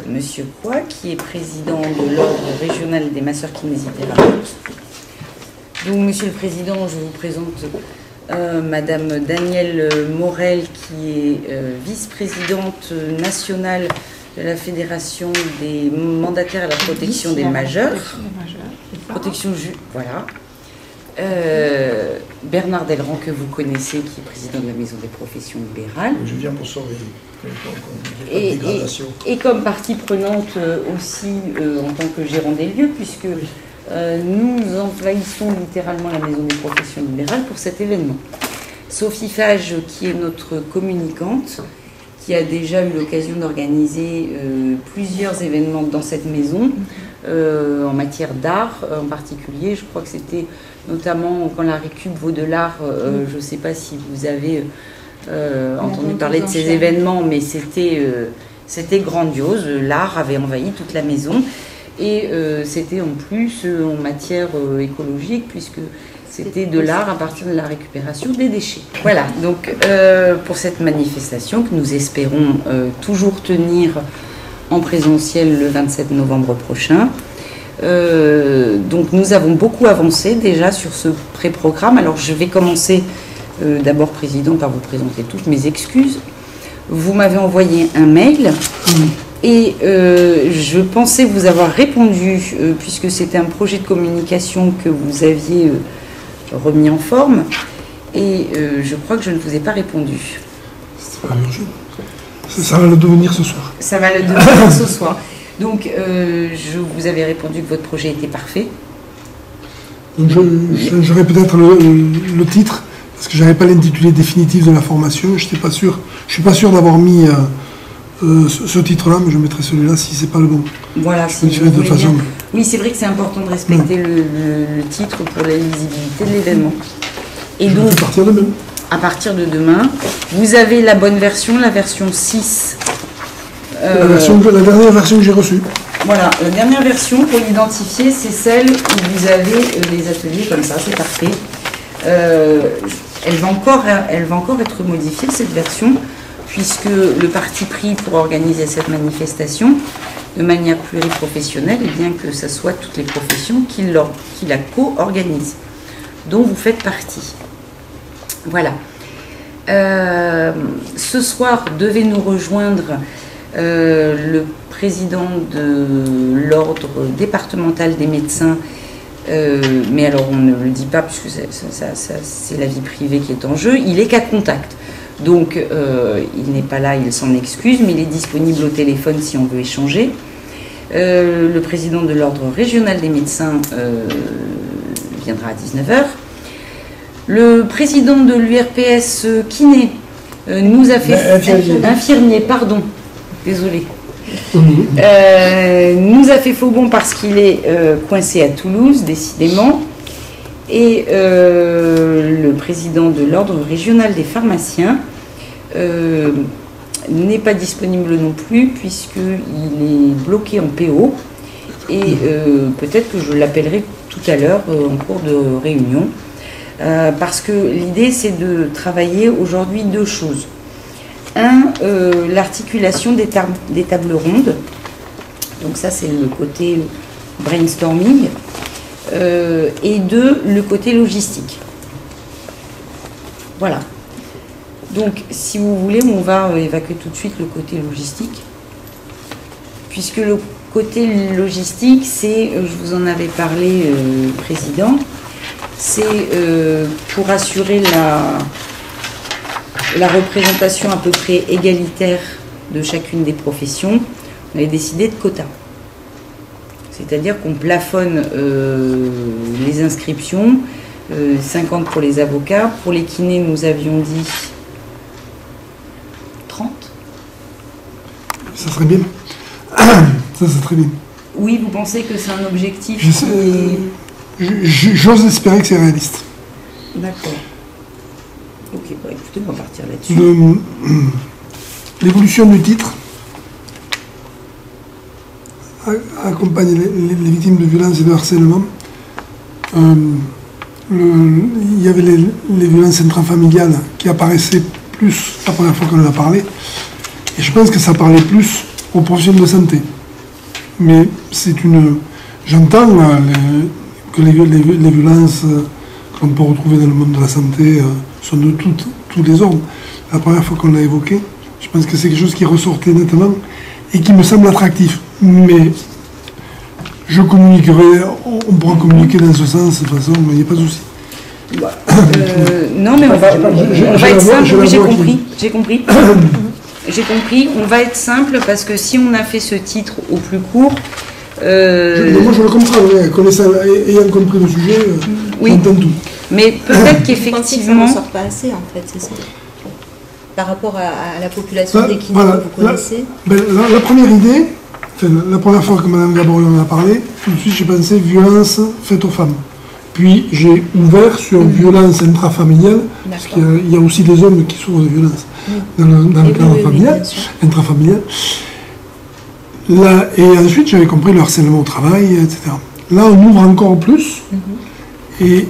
Monsieur Coy, qui est président de l'Ordre régional des masseurs-kinésithérapeutes. Donc, Monsieur le Président, je vous présente Madame Danielle Morel, qui est vice-présidente nationale de la Fédération des mandataires à la protection des majeurs. Voilà. Bernard Delran, que vous connaissez, qui est président de la Maison des professions libérales. Je viens pour surveiller. Et comme partie prenante aussi en tant que gérant des lieux, puisque nous envahissons littéralement la Maison des professions libérales pour cet événement. Sophie Fage, qui est notre communicante, qui a déjà eu l'occasion d'organiser plusieurs événements dans cette maison, en matière d'art en particulier. Je crois que c'était notamment quand la Récup vaut de l'art, je ne sais pas si vous avez entendu parler de ces événements, mais c'était grandiose. L'art avait envahi toute la maison. Et c'était en plus en matière écologique, puisque c'était de l'art à partir de la récupération des déchets. Voilà, donc pour cette manifestation que nous espérons toujours tenir en présentiel le 27 novembre prochain. Donc nous avons beaucoup avancé déjà sur ce pré-programme. Alors je vais commencer d'abord, Président, par vous présenter toutes mes excuses. Vous m'avez envoyé un mail. Et je pensais vous avoir répondu, puisque c'était un projet de communication que vous aviez remis en forme, et je crois que je ne vous ai pas répondu. Ça va le devenir ce soir. Ça va le devenir ce soir. Donc, je vous avais répondu que votre projet était parfait. Donc j'aurais peut-être le titre, parce que je n'avais pas l'intitulé définitif de la formation. Je ne suis pas sûr d'avoir mis... ce titre-là, mais je mettrai celui-là si c'est pas le bon. Voilà, si vous voulez bien. Oui, c'est vrai que c'est important de respecter le titre pour la lisibilité de l'événement. Et donc, à partir de demain, vous avez la bonne version, la version 6. La dernière version que j'ai reçue. Voilà, la dernière version, pour l'identifier, c'est celle où vous avez les ateliers comme ça, c'est parfait. Elle va encore être modifiée, cette version, puisque le parti pris pour organiser cette manifestation de manière pluriprofessionnelle, et bien que ce soit toutes les professions qui la co-organisent, dont vous faites partie. Voilà. Ce soir devait nous rejoindre le président de l'ordre départemental des médecins, mais alors on ne le dit pas puisque c'est la vie privée qui est en jeu. Il est cas contact. Donc, il n'est pas là, il s'en excuse, mais il est disponible au téléphone si on veut échanger. Le président de l'ordre régional des médecins viendra à 19h. Le président de l'URPS kiné nous a fait... Infirmier, pardon, désolé. Nous a fait faux bond parce qu'il est coincé à Toulouse, décidément. Et le président de l'ordre régional des pharmaciens n'est pas disponible non plus, puisqu'il est bloqué en PO. Et peut-être que je l'appellerai tout à l'heure en cours de réunion, parce que l'idée c'est de travailler aujourd'hui deux choses. Un, l'articulation des tables rondes. Donc ça c'est le côté brainstorming. Et deux, le côté logistique. Voilà. Donc, si vous voulez, on va évacuer tout de suite le côté logistique. Puisque le côté logistique, c'est, je vous en avais parlé, Président, c'est pour assurer la représentation à peu près égalitaire de chacune des professions, on avait décidé de quotas. C'est-à-dire qu'on plafonne les inscriptions, 50 pour les avocats. Pour les kinés, nous avions dit 30. Ça serait bien. Ça serait très bien. Oui, vous pensez que c'est un objectif? J'ose espérer que c'est réaliste. D'accord. Ok, bah écoutez, on va partir là-dessus. L'évolution du titre accompagne les victimes de violences et de harcèlement. Il y avait les violences intrafamiliales qui apparaissaient plus la première fois qu'on en a parlé. Et je pense que ça parlait plus aux professionnels de santé. Mais c'est une... J'entends que les violences qu'on peut retrouver dans le monde de la santé sont de tous les ordres. La première fois qu'on l'a évoqué, je pense que c'est quelque chose qui ressortait nettement et qui me semble attractif. Mais je communiquerai, on pourra communiquer dans ce sens de toute façon, mais il n'y a pas de souci. Non, mais on va être simple, oui, j'ai compris. J'ai compris, on va être simple parce que si on a fait ce titre au plus court... moi je le comprends, ayant compris le sujet, j'entends tout. Mais peut-être qu'effectivement... Ça ne sort pas assez en fait, c'est ça. Par rapport à la population d'équilibre que vous connaissez. La première idée, la première fois que Mme Gaboriau en a parlé, tout de suite j'ai pensé violence faite aux femmes. Puis j'ai ouvert sur violence intrafamiliale, parce qu'il y a aussi des hommes qui souffrent de violence dans le cadre familial, intrafamilial. Là, et ensuite j'avais compris le harcèlement au travail, etc. Là on ouvre encore plus, et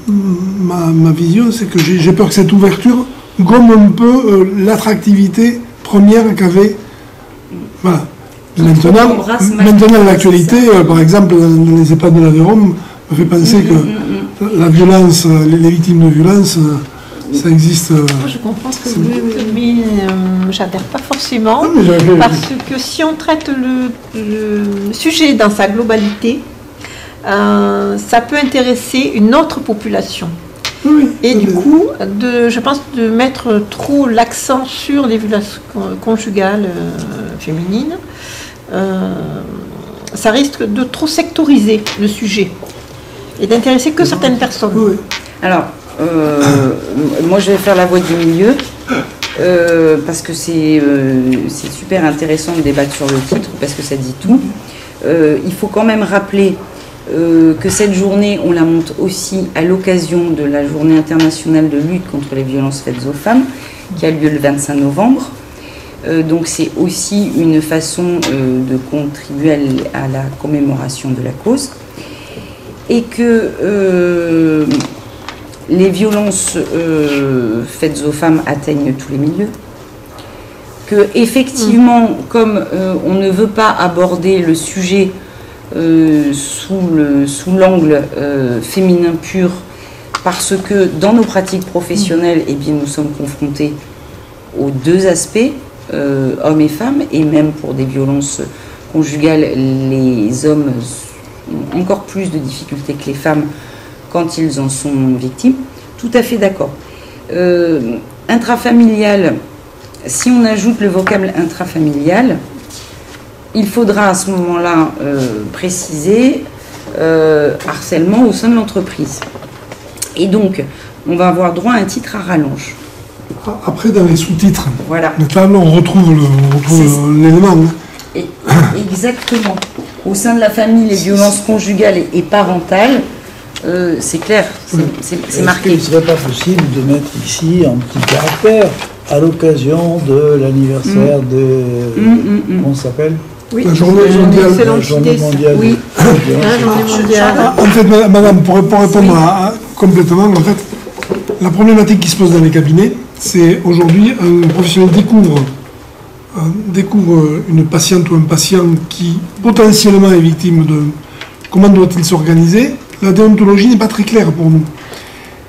ma vision c'est que j'ai peur que cette ouverture gomme un peu l'attractivité première qu'avait... Voilà. Maintenant l'actualité, par exemple dans les EHPAD de l'Aveyron, me fait penser que la violence, les victimes de violence, ça existe. Je comprends ce que vous dites, mais j'adhère pas forcément, parce que si on traite le sujet dans sa globalité, ça peut intéresser une autre population. Et du coup, je pense de mettre trop l'accent sur les violences conjugales féminines, ça risque de trop sectoriser le sujet et d'intéresser que certaines personnes. Alors, moi je vais faire la voix du milieu, parce que c'est super intéressant de débattre sur le titre, parce que ça dit tout. Il faut quand même rappeler que cette journée, on la monte aussi à l'occasion de la journée internationale de lutte contre les violences faites aux femmes, qui a lieu le 25 novembre. Donc c'est aussi une façon de contribuer à la commémoration de la cause. Et que les violences faites aux femmes atteignent tous les milieux. Que effectivement, comme on ne veut pas aborder le sujet sous l'angle féminin pur, parce que dans nos pratiques professionnelles, eh bien, nous sommes confrontés aux deux aspects, hommes et femmes, et même pour des violences conjugales, les hommes ont encore plus de difficultés que les femmes quand ils en sont victimes. Tout à fait d'accord. Intrafamilial, si on ajoute le vocable intrafamilial, il faudra à ce moment-là préciser harcèlement au sein de l'entreprise. Et donc, on va avoir droit à un titre à rallonge. Après, dans les sous-titres, voilà. Notamment, on retrouve l'élément. Exactement. Au sein de la famille, les violences conjugales et parentales, c'est clair, c'est marqué. Il ne serait pas possible de mettre ici un petit caractère à l'occasion de l'anniversaire de... Comment ça s'appelle? La journée mondiale. La journée mondiale. Oui. La journée mondiale. En fait, madame, pour répondre complètement, en fait, la problématique qui se pose dans les cabinets, c'est aujourd'hui un professionnel découvre une patiente ou un patient qui potentiellement est victime de... Comment doit-il s'organiser? La déontologie n'est pas très claire pour nous.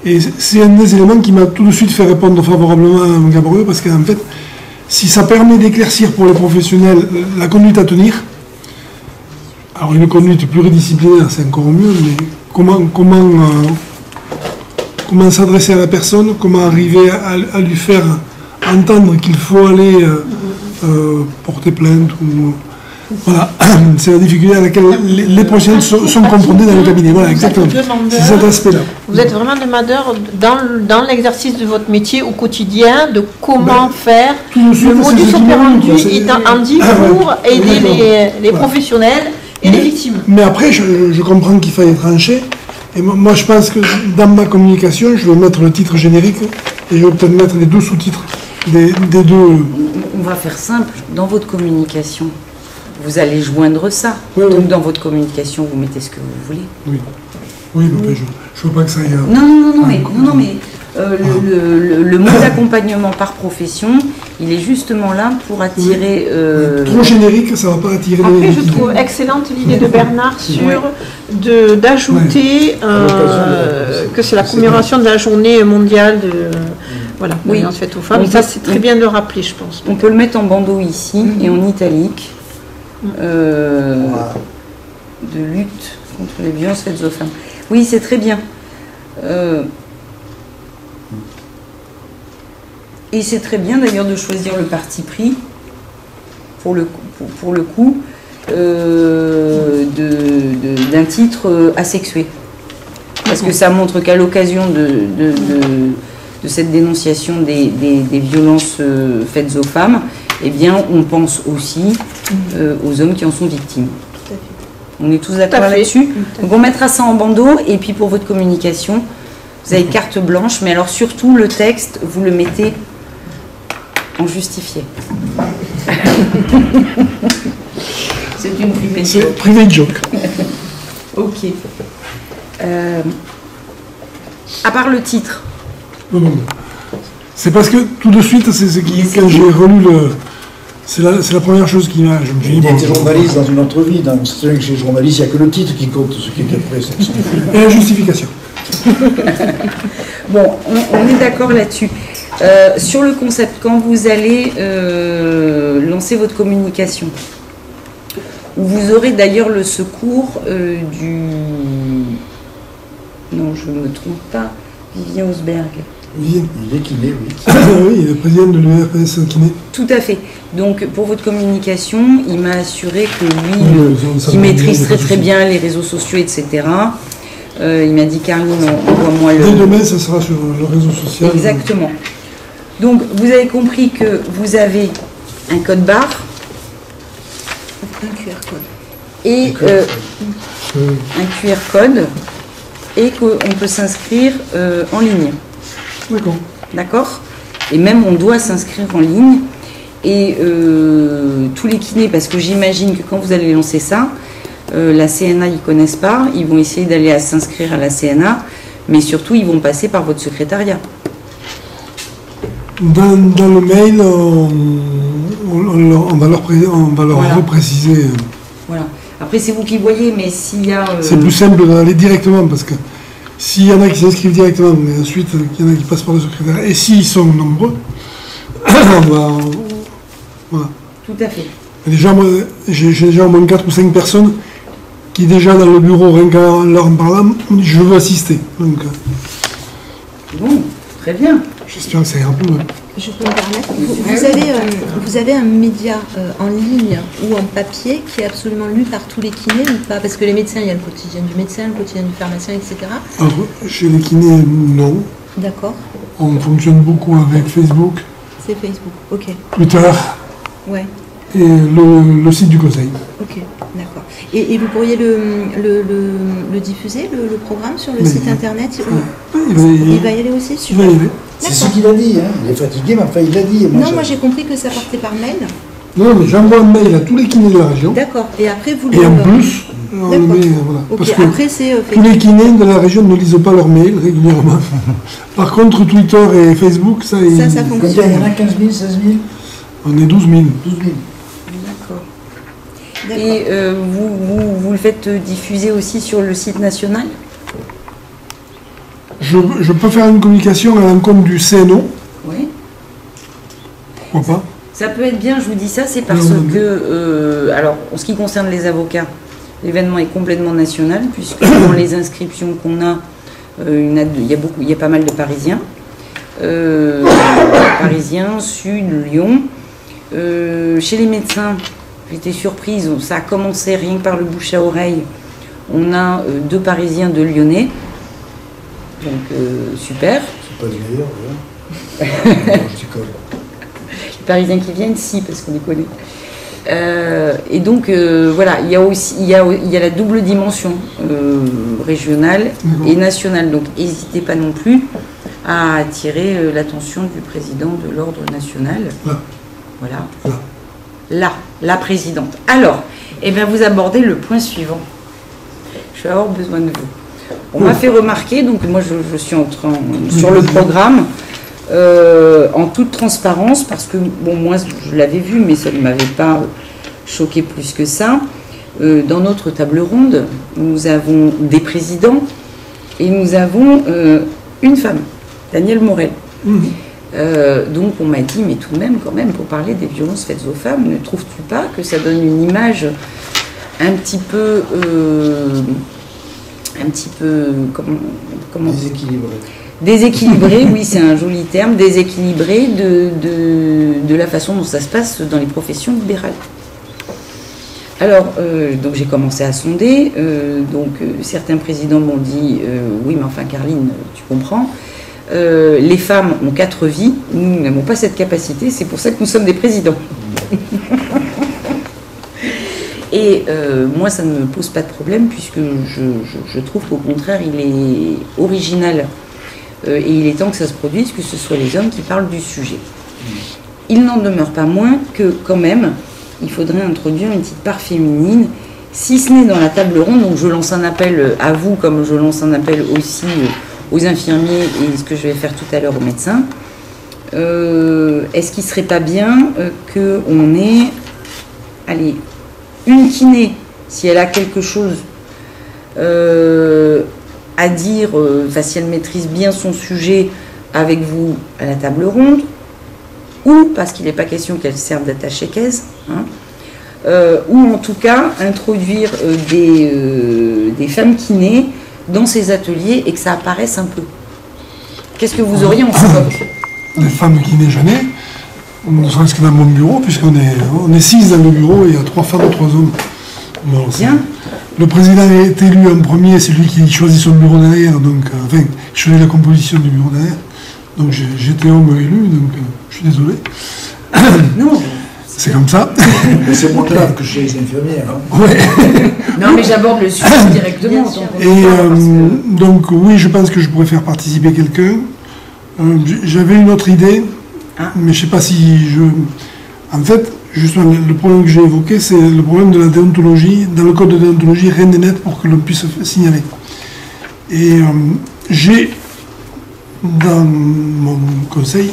Et c'est un des éléments qui m'a tout de suite fait répondre favorablement à Mme Gaboriau, parce qu'en fait, si ça permet d'éclaircir pour les professionnels la conduite à tenir, alors une conduite pluridisciplinaire, c'est encore mieux, mais comment s'adresser à la personne, comment arriver à lui faire entendre qu'il faut aller porter plainte ou... Voilà, c'est la difficulté à laquelle les professionnels sont confrontés dans le cabinet. Voilà, exactement. C'est cet aspect-là. Vous êtes vraiment demandeur dans l'exercice de votre métier au quotidien de comment faire le modus operandi pour aider les professionnels et les victimes. Mais après, je comprends qu'il faille trancher. Et moi, je pense que dans ma communication, je vais mettre le titre générique et je vais peut-être mettre les deux sous-titres des deux. On va faire simple. Dans votre communication, vous allez joindre ça. Oui, donc oui. dans votre communication, vous mettez ce que vous voulez. Oui, oui. Je ne veux pas que ça aille... Non, mais Le mot d'accompagnement par profession, il est justement là pour attirer... Trop générique, ça ne va pas attirer... Après, je trouve excellente l'idée de Bernard d'ajouter que c'est la commémoration de la journée mondiale de... Voilà, violence faite aux femmes. Ça, c'est très bien de le rappeler, je pense. On peut le mettre en bandeau ici et en italique. De lutte contre les violences faites aux femmes. Oui, c'est très bien. Et c'est très bien d'ailleurs de choisir le parti pris pour le coup d'un titre asexué. Parce que ça montre qu'à l'occasion de cette dénonciation des violences faites aux femmes, eh bien, on pense aussi aux hommes qui en sont victimes. On est tous d'accord là-dessus. Donc on mettra ça en bandeau, et puis pour votre communication, vous avez carte blanche, mais alors surtout le texte, vous le mettez en justifié. C'est une privée joke. Private joke. Ok. À part le titre. Non. C'est parce que tout de suite, quand j'ai relu le... C'est la première chose qui m'a... Il était journaliste dans une autre vie. On sait que chez les journalistes, il n'y a que le titre qui compte, ce qui est après. Et la justification. Bon, on est d'accord là-dessus. Sur le concept, quand vous allez lancer votre communication, vous aurez d'ailleurs le secours du... Non, je ne me trompe pas. Vivien Osberg. Oui. Il est kiné, oui. Oui, il est président de l'URPS kiné. Tout à fait. Donc, pour votre communication, il m'a assuré que lui, qui maîtrise très bien les réseaux sociaux, etc. Il m'a dit, Caroline, envoie-moi le... Dès demain, ça sera sur le réseau social. Exactement. Donc, vous avez compris que vous avez un code barre. Un QR code. Et un QR code. Et qu'on peut s'inscrire en ligne. D'accord. D'accord. Et même on doit s'inscrire en ligne. Et tous les kinés, parce que j'imagine que quand vous allez lancer ça, la CNA, ils ne connaissent pas. Ils vont essayer d'aller s'inscrire à la CNA. Mais surtout, ils vont passer par votre secrétariat. Dans le mail, on va leur repréciser. Voilà. Après, c'est vous qui voyez, mais s'il y a... C'est plus simple d'aller directement, parce que s'il y en a qui s'inscrivent directement, mais ensuite, il y en a qui passent par le secrétaire, et s'ils sont nombreux, voilà. Tout à fait. Déjà, j'ai déjà au moins 4 ou 5 personnes qui, déjà dans le bureau, rien qu'en leur en parlant, je veux assister. Donc, bon, très bien. J'espère que ça ira plus. Je peux me permettre. Vous avez un média en ligne ou en papier qui est absolument lu par tous les kinés ou pas? Parce que les médecins, il y a le quotidien du médecin, le quotidien du pharmacien, etc. Alors, chez les kinés, non. D'accord. On fonctionne beaucoup avec Facebook. C'est Facebook, ok. Twitter. Ouais. Et le site du conseil. Ok, d'accord. Et vous pourriez le diffuser, le programme, sur le site internet? Il va y aller aussi? Il va y aller. C'est ce qu'il a dit, hein. Il est fatigué, mais enfin il l'a dit. Moi j'ai compris que ça partait par mail. Non, mais j'envoie un mail à tous les kinés de la région. D'accord, et après vous Et en plus, on le met, voilà. Okay. Parce que après, tous les kinés de la région ne lisent pas leurs mails régulièrement. Par contre, Twitter et Facebook, ça fonctionne. Il y en a 15 000, 16 000? On est 12 000. 12 000. D'accord. Et vous le faites diffuser aussi sur le site national? Je peux faire une communication à l'encontre du CNO. Oui. Pourquoi pas? Ça peut être bien, je vous dis ça, c'est parce que, alors, en ce qui concerne les avocats, l'événement est complètement national, puisque dans les inscriptions qu'on a, il y a pas mal de Parisiens. Parisiens, Sud, Lyon. Chez les médecins, j'étais surprise, ça a commencé rien que par le bouche à oreille. On a 2 Parisiens, 2 Lyonnais. Donc, super. C'est pas les meilleurs, d'ailleurs. Je déconne. Les Parisiens qui viennent, si, parce qu'on les connaît. Et donc, voilà, il y a la double dimension régionale et nationale. Donc, n'hésitez pas non plus à attirer l'attention du président de l'ordre national. Voilà. Là, la présidente. Alors, eh bien, vous abordez le point suivant. Je vais avoir besoin de vous. On m'a fait remarquer, donc moi je suis sur le programme, en toute transparence, parce que, bon, moi je l'avais vu, mais ça ne m'avait pas choqué plus que ça. Dans notre table ronde, nous avons des présidents et nous avons une femme, Danielle Morel. Donc on m'a dit, mais tout de même, quand même, pour parler des violences faites aux femmes, ne trouves-tu pas que ça donne une image un petit peu comment déséquilibré, oui, c'est un joli terme, déséquilibré de la façon dont ça se passe dans les professions libérales. Alors, donc j'ai commencé à sonder, certains présidents m'ont dit, oui, mais enfin Carline, tu comprends, les femmes ont 4 vies, nous n'avons pas cette capacité, c'est pour ça que nous sommes des présidents. Et moi, ça ne me pose pas de problème, puisque je trouve qu'au contraire, il est original, et il est temps que ça se produise, que ce soit les hommes qui parlent du sujet. Il n'en demeure pas moins que, quand même, il faudrait introduire une petite part féminine, si ce n'est dans la table ronde. Donc je lance un appel à vous, comme je lance un appel aussi aux infirmiers, et ce que je vais faire tout à l'heure aux médecins. Est-ce qu'il ne serait pas bien qu'on ait, allez, une kiné, si elle a quelque chose à dire, si elle maîtrise bien son sujet avec vous à la table ronde, ou parce qu'il n'est pas question qu'elle serve d'attaché-caisse, ou en tout cas introduire des femmes kinés dans ces ateliers et que ça apparaisse un peu. Qu'est-ce que vous auriez en stock? Des femmes kinés jeunes, ne serait-ce que dans mon bureau, puisqu'on est 6 dans le bureau et il y a 3 femmes et 3 hommes. Bon, bien. Le président est élu en premier, c'est lui qui choisit son bureau derrière, donc il choisit la composition du bureau derrière. Donc j'étais homme élu, donc je suis désolé. Non. C'est comme ça. Mais c'est moins grave que chez les infirmières. Hein. Ouais. Non, mais j'aborde le sujet directement. Donc oui, je pense que je pourrais faire participer quelqu'un. J'avais une autre idée, mais je ne sais pas si je... En fait, justement, le problème que j'ai évoqué, c'est le problème de la déontologie. Dans le code de déontologie, rien n'est net pour que l'on puisse signaler. Et j'ai dans mon conseil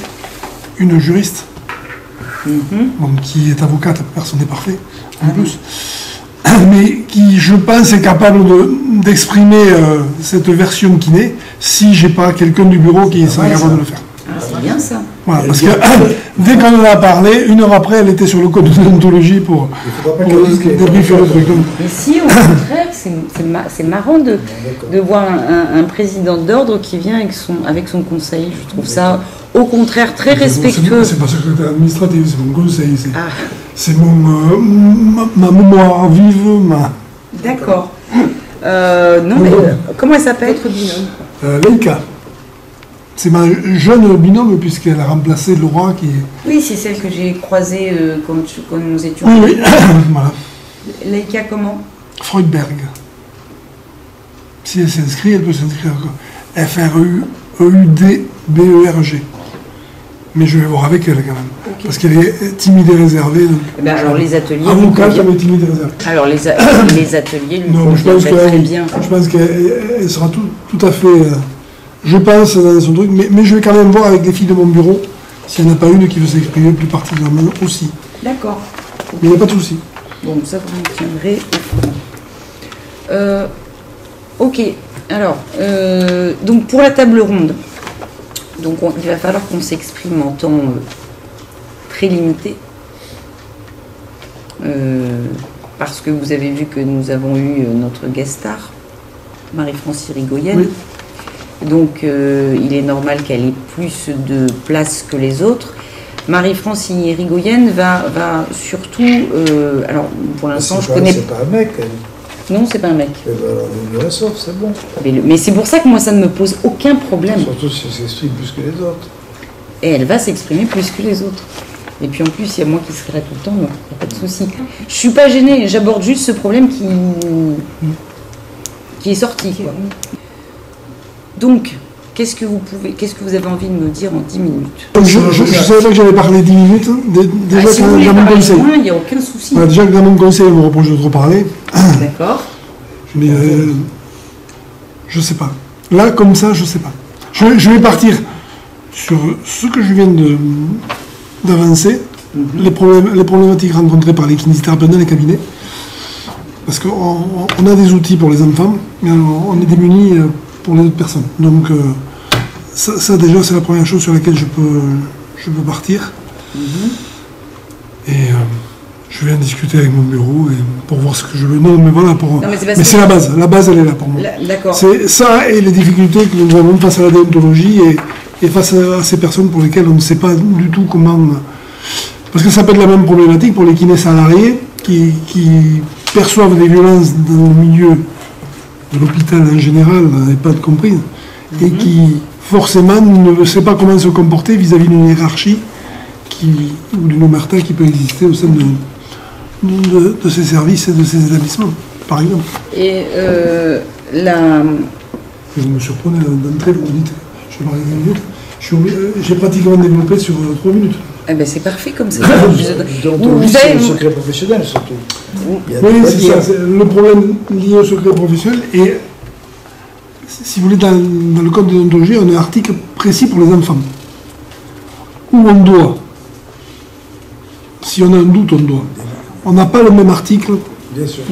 une juriste qui est avocate, personne n'est parfait en plus, mais qui, je pense, est capable d'exprimer cette version kiné si j'ai pas quelqu'un du bureau qui sera capable de le faire. C'est bien ça. Voilà, parce que dès qu'on en a parlé, 1 heure après, elle était sur le code de déontologie pour débriefer le truc. Mais si, au contraire, c'est marrant de voir un président d'ordre qui vient avec son conseil. Je trouve ça, au contraire, très respectueux. C'est pas secrétaire administratif, c'est mon conseil. C'est ma mémoire vive. D'accord. Non, mais comment elle s'appelle? Votre binôme Leïka. C'est ma jeune binôme, puisqu'elle a remplacé Laura qui est... Oui, c'est celle que j'ai croisée quand nous étions... Oui, voilà. Leïka comment? Freudberg. Si elle s'inscrit, elle peut s'inscrire F-R-E-U-D-B-E-R-G. Mais je vais voir avec elle quand même. Okay. Parce qu'elle est timide et réservée. Donc alors les ateliers... Avocate, elle est timide et réservée. Alors les ateliers lui conviennent très bien. Je pense qu'elle sera tout à fait... Je pense dans son truc, mais je vais quand même voir avec les filles de mon bureau s'il n'y en a pas une qui veut s'exprimer plus particulièrement aussi. D'accord. Mais il n'y a pas de souci. Bon, ça vous me tiendrez au courant. Ok, alors, donc pour la table ronde, donc il va falloir qu'on s'exprime en temps très limité. Parce que vous avez vu que nous avons eu notre guest star, Marie-France Irigoyen. Oui. Donc il est normal qu'elle ait plus de place que les autres. Marie-France Irigoyen va surtout... alors pour l'instant je connais... C'est pas un mec, elle. Non, c'est pas un mec. Eh ben, alors, on la sauve, c'est bon. Mais c'est pour ça que moi ça ne me pose aucun problème. Surtout si elle s'exprime plus que les autres. Et elle va s'exprimer plus que les autres. Et puis en plus, il y a moi qui serai là tout le temps, donc il n'y a pas de souci. Je suis pas gênée, j'aborde juste ce problème qui est sorti, quoi. Donc, qu'est-ce que vous avez envie de me dire en 10 minutes? Je savais pas que j'allais parler 10 minutes. Déjà, si dans mon conseil. Il n'y a aucun souci. Déjà que dans mon conseil, on me reproche de trop parler. D'accord. Mais je sais pas. Là, comme ça, je sais pas. Je vais partir sur ce que je viens d'avancer, les problématiques rencontrées par les kinésithérapeutes dans les cabinets, parce qu'on a des outils pour les enfants, mais on est démunis pour les autres personnes. Donc ça déjà, c'est la première chose sur laquelle je peux partir. Et je viens discuter avec mon bureau pour voir ce que je veux. Non, mais voilà, mais c'est la base. La base, elle est là pour moi. D'accord. C'est ça et les difficultés que nous avons face à la déontologie et face à ces personnes pour lesquelles on ne sait pas du tout comment... Parce que ça peut être la même problématique pour les kinés salariés qui perçoivent des violences dans le milieu de l'hôpital en général, et pas de comprise, et qui forcément ne sait pas comment se comporter vis-à-vis d'une hiérarchie ou d'une omerta qui peut exister au sein de ces services et de ces établissements, par exemple. Et Vous me surprenez d'entrée, vous me dites, je vais parler 10 minutes, j'ai pratiquement développé sur 3 minutes. Eh ben c'est parfait comme ça. C'est le secret professionnel surtout. Oui, c'est ça, c'est le problème lié au secret professionnel. Et si vous voulez, dans le code de déontologie, on a un article précis pour les enfants. Où on doit. Si on a un doute, on doit. On n'a pas le même article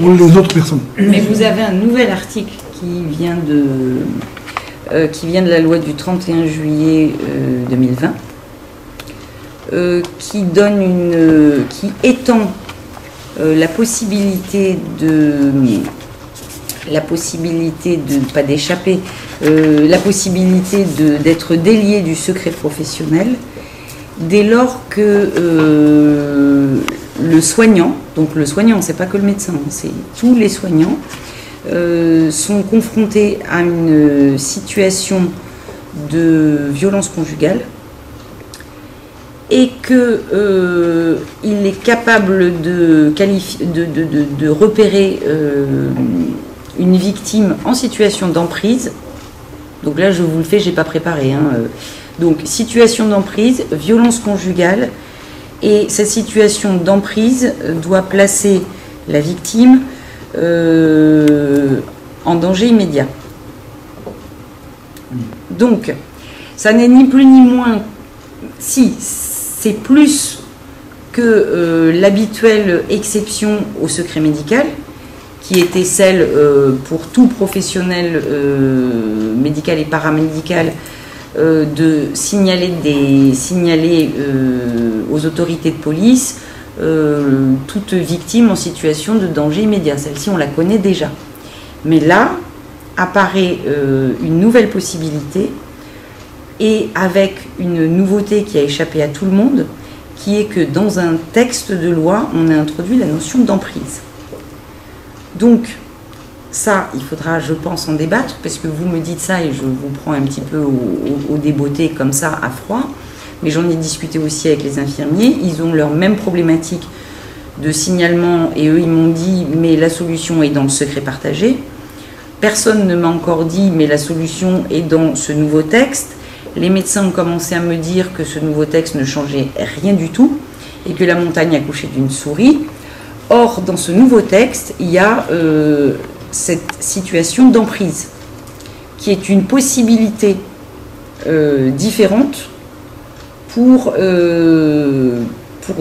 pour les autres personnes. Mais vous avez un nouvel article qui vient de la loi du 31 juillet 2020. Qui étend la possibilité pas d'échapper, la possibilité d'être délié du secret professionnel dès lors que le soignant, donc le soignant, c'est pas que le médecin, c'est tous les soignants, sont confrontés à une situation de violence conjugale et qu'il est capable de repérer une victime en situation d'emprise. Donc là, je vous le fais, j'ai pas préparé. Donc, situation d'emprise, violence conjugale, et cette situation d'emprise doit placer la victime en danger immédiat. Donc, ça n'est ni plus ni moins... Si, c'est plus que l'habituelle exception au secret médical, qui était celle pour tout professionnel médical et paramédical de signaler aux autorités de police toute victime en situation de danger immédiat. Celle-ci, on la connaît déjà. Mais là, apparaît une nouvelle possibilité, et avec une nouveauté qui a échappé à tout le monde, qui est que dans un texte de loi, on a introduit la notion d'emprise. Donc, ça, il faudra, je pense, en débattre, parce que vous me dites ça et je vous prends un petit peu au débeauté comme ça, à froid, mais j'en ai discuté aussi avec les infirmiers, ils ont leur même problématique de signalement, et eux, ils m'ont dit, mais la solution est dans le secret partagé. Personne ne m'a encore dit, mais la solution est dans ce nouveau texte. Les médecins ont commencé à me dire que ce nouveau texte ne changeait rien du tout et que la montagne accouchait d'une souris. Or, dans ce nouveau texte, il y a cette situation d'emprise qui est une possibilité différente pour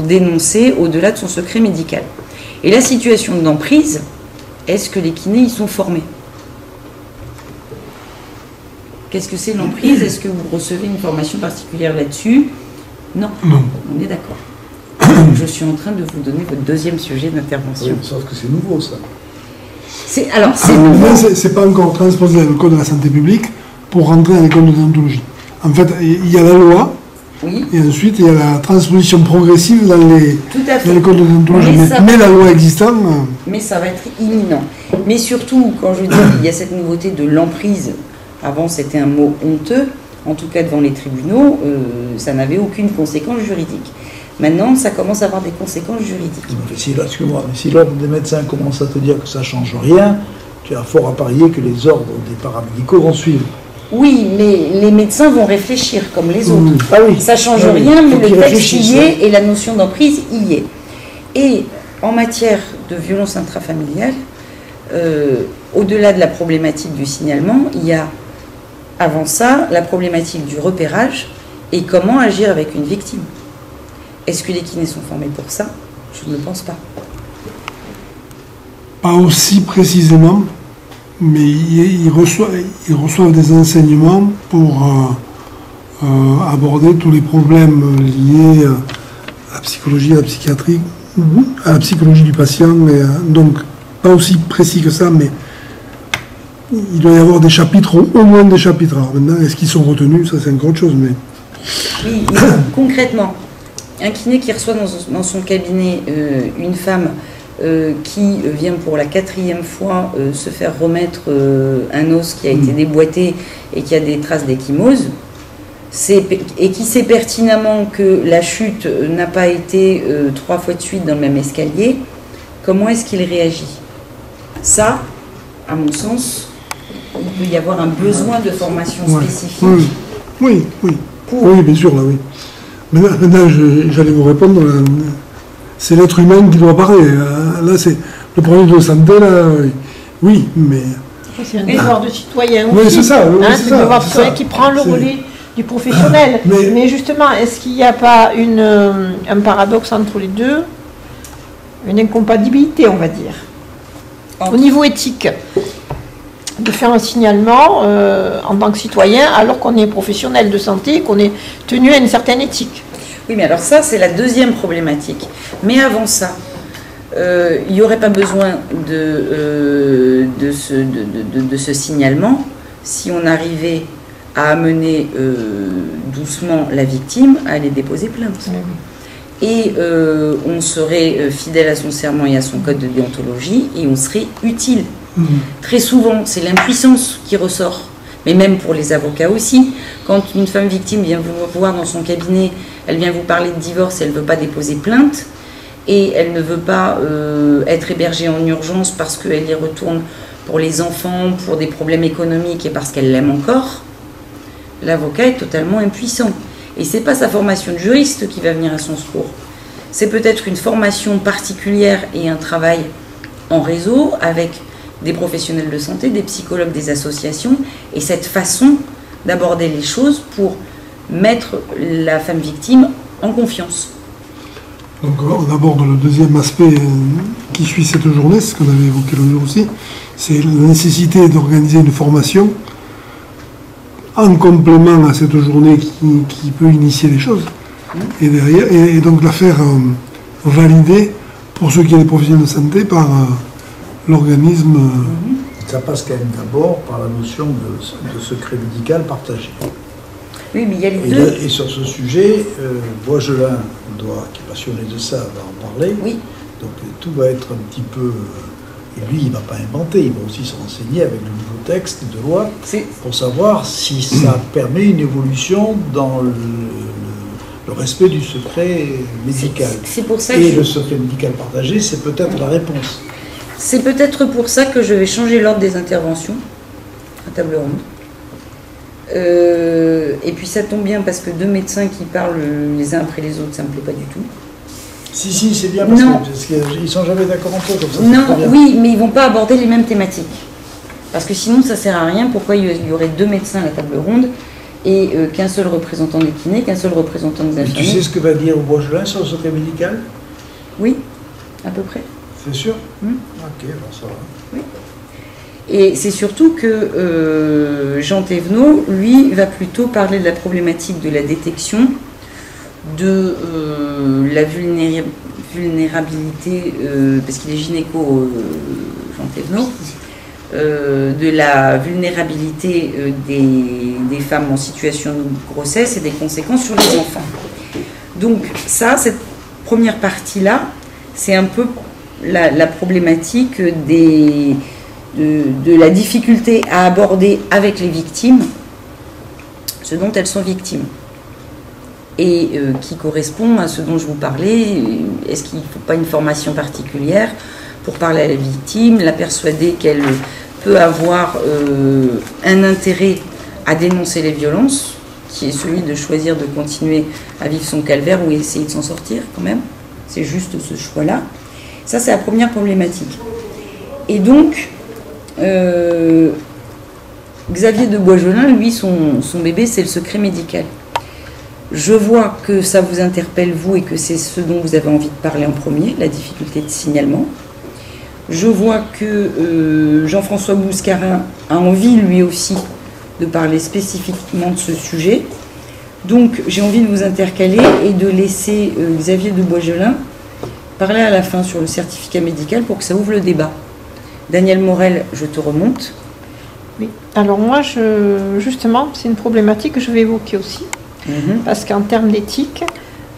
dénoncer au-delà de son secret médical. Et la situation d'emprise, est-ce que les kinés y sont formés ? Qu'est-ce que c'est l'emprise? Est-ce que vous recevez une formation particulière là-dessus? Non. Non. On est d'accord. Je suis en train de vous donner votre deuxième sujet d'intervention. Oui, sauf que c'est nouveau, ça. C'est nouveau. C'est pas encore transposé dans le code de la santé publique pour rentrer dans l'école de déontologie. En fait, il y a la loi, oui. Et ensuite il y a la transposition progressive dans l'école de déontologie. Mais la loi existante... Mais ça va être imminent. Mais surtout, quand je dis qu'il y a cette nouveauté de l'emprise, avant c'était un mot honteux, en tout cas devant les tribunaux, ça n'avait aucune conséquence juridique. Maintenant, ça commence à avoir des conséquences juridiques. Excuse-moi, mais si l'ordre des médecins commence à te dire que ça ne change rien, tu as fort à parier que les ordres des paramédicaux vont suivre. Oui, mais les médecins vont réfléchir comme les autres. Ah oui. Ça ne change rien, mais le texte y est et la notion d'emprise y est. Et en matière de violence intrafamiliale, au-delà de la problématique du signalement, il y a avant ça la problématique du repérage et comment agir avec une victime. Est-ce que les kinés sont formés pour ça? Je ne le pense pas. Pas aussi précisément, mais ils reçoivent des enseignements pour aborder tous les problèmes liés à la psychologie, à la psychiatrie, à la psychologie du patient. Et, donc, pas aussi précis que ça, mais il doit y avoir des chapitres, au moins des chapitres. Alors maintenant, est-ce qu'ils sont retenus? Ça, c'est encore autre chose. Mais... Oui, mais concrètement, un kiné qui reçoit dans son cabinet une femme qui vient pour la 4e fois se faire remettre un os qui a été déboîté et qui a des traces d'échymose, et qui sait pertinemment que la chute n'a pas été 3 fois de suite dans le même escalier, comment est-ce qu'il réagit? Ça, à mon sens, il peut y avoir un besoin de formation spécifique. Oui, bien sûr, là, oui. Maintenant j'allais vous répondre, c'est l'être humain qui doit parler. Là, c'est le problème de santé, là, oui, mais... C'est un devoir de citoyen aussi. Oui, c'est ça. C'est un devoir de citoyen qui prend le relais du professionnel. Mais justement, est-ce qu'il n'y a pas un paradoxe entre les deux? Une incompatibilité, on va dire. Au niveau éthique, de faire un signalement en tant que citoyen alors qu'on est professionnel de santé, qu'on est tenu à une certaine éthique. Oui, mais alors ça, c'est la deuxième problématique. Mais avant ça, il n'y aurait pas besoin de ce signalement si on arrivait à amener doucement la victime à aller déposer plainte. Et on serait fidèle à son serment et à son code de déontologie et on serait utile. Très souvent, c'est l'impuissance qui ressort, mais même pour les avocats aussi. Quand une femme victime vient vous voir dans son cabinet, elle vient vous parler de divorce, elle ne veut pas déposer plainte, et elle ne veut pas être hébergée en urgence parce qu'elle y retourne pour les enfants, pour des problèmes économiques et parce qu'elle l'aime encore, l'avocat est totalement impuissant. Et ce n'est pas sa formation de juriste qui va venir à son secours. C'est peut-être une formation particulière et un travail en réseau avec des professionnels de santé, des psychologues, des associations, et cette façon d'aborder les choses pour mettre la femme victime en confiance. Donc on aborde le deuxième aspect qui suit cette journée, ce qu'on avait évoqué l'autre jour aussi, c'est la nécessité d'organiser une formation en complément à cette journée qui peut initier les choses, et derrière, et donc la faire valider pour ceux qui sont des professionnels de santé par l'organisme. Ça passe quand même d'abord par la notion de secret médical partagé. Oui, mais il y a les deux. Et sur ce sujet, Boisgelin, qui est passionné de ça, va en parler. Oui. Donc tout va être un petit peu... Et lui, il ne va pas inventer, il va aussi se renseigner avec le nouveau texte de loi pour savoir si ça permet une évolution dans le respect du secret médical. C'est pour ça et le secret médical partagé, c'est peut-être la réponse. C'est peut-être pour ça que je vais changer l'ordre des interventions à table ronde. Et puis ça tombe bien parce que 2 médecins qui parlent les uns après les autres, ça ne me plaît pas du tout. Si, c'est bien parce qu'ils ne sont jamais d'accord entre eux comme ça. Non, oui, mais ils ne vont pas aborder les mêmes thématiques. Parce que sinon, ça ne sert à rien. Pourquoi il y aurait 2 médecins à la table ronde et qu'un seul représentant des kinés, qu'un seul représentant des infirmiers? Tu sais ce que va dire Boisgelin sur le secret médical? Oui, à peu près. C'est sûr? Ok, bon, ça va. Oui. Et c'est surtout que Jean Thévenot, lui, va plutôt parler de la problématique de la détection, de la vulnérabilité, parce qu'il est gynéco, Jean Thévenot, de la vulnérabilité des femmes en situation de grossesse et des conséquences sur les enfants. Donc ça, cette première partie-là, c'est un peu la problématique de la difficulté à aborder avec les victimes ce dont elles sont victimes. Et qui correspond à ce dont je vous parlais. Est-ce qu'il ne faut pas une formation particulière pour parler à la victime, la persuader qu'elle peut avoir un intérêt à dénoncer les violences, qui est celui de choisir de continuer à vivre son calvaire ou essayer de s'en sortir quand même. C'est juste ce choix-là. Ça, c'est la première problématique. Et donc, Xavier de Boisgelin, lui, son bébé, c'est le secret médical. Je vois que ça vous interpelle, vous, et que c'est ce dont vous avez envie de parler en premier, la difficulté de signalement. Je vois que Jean-François Bouscarin a envie, lui aussi, de parler spécifiquement de ce sujet. Donc, j'ai envie de vous intercaler et de laisser Xavier de Boisgelin parler à la fin sur le certificat médical pour que ça ouvre le débat. Daniel Morel, je te remonte. Oui, alors moi, justement, c'est une problématique que je vais évoquer aussi. Parce qu'en termes d'éthique,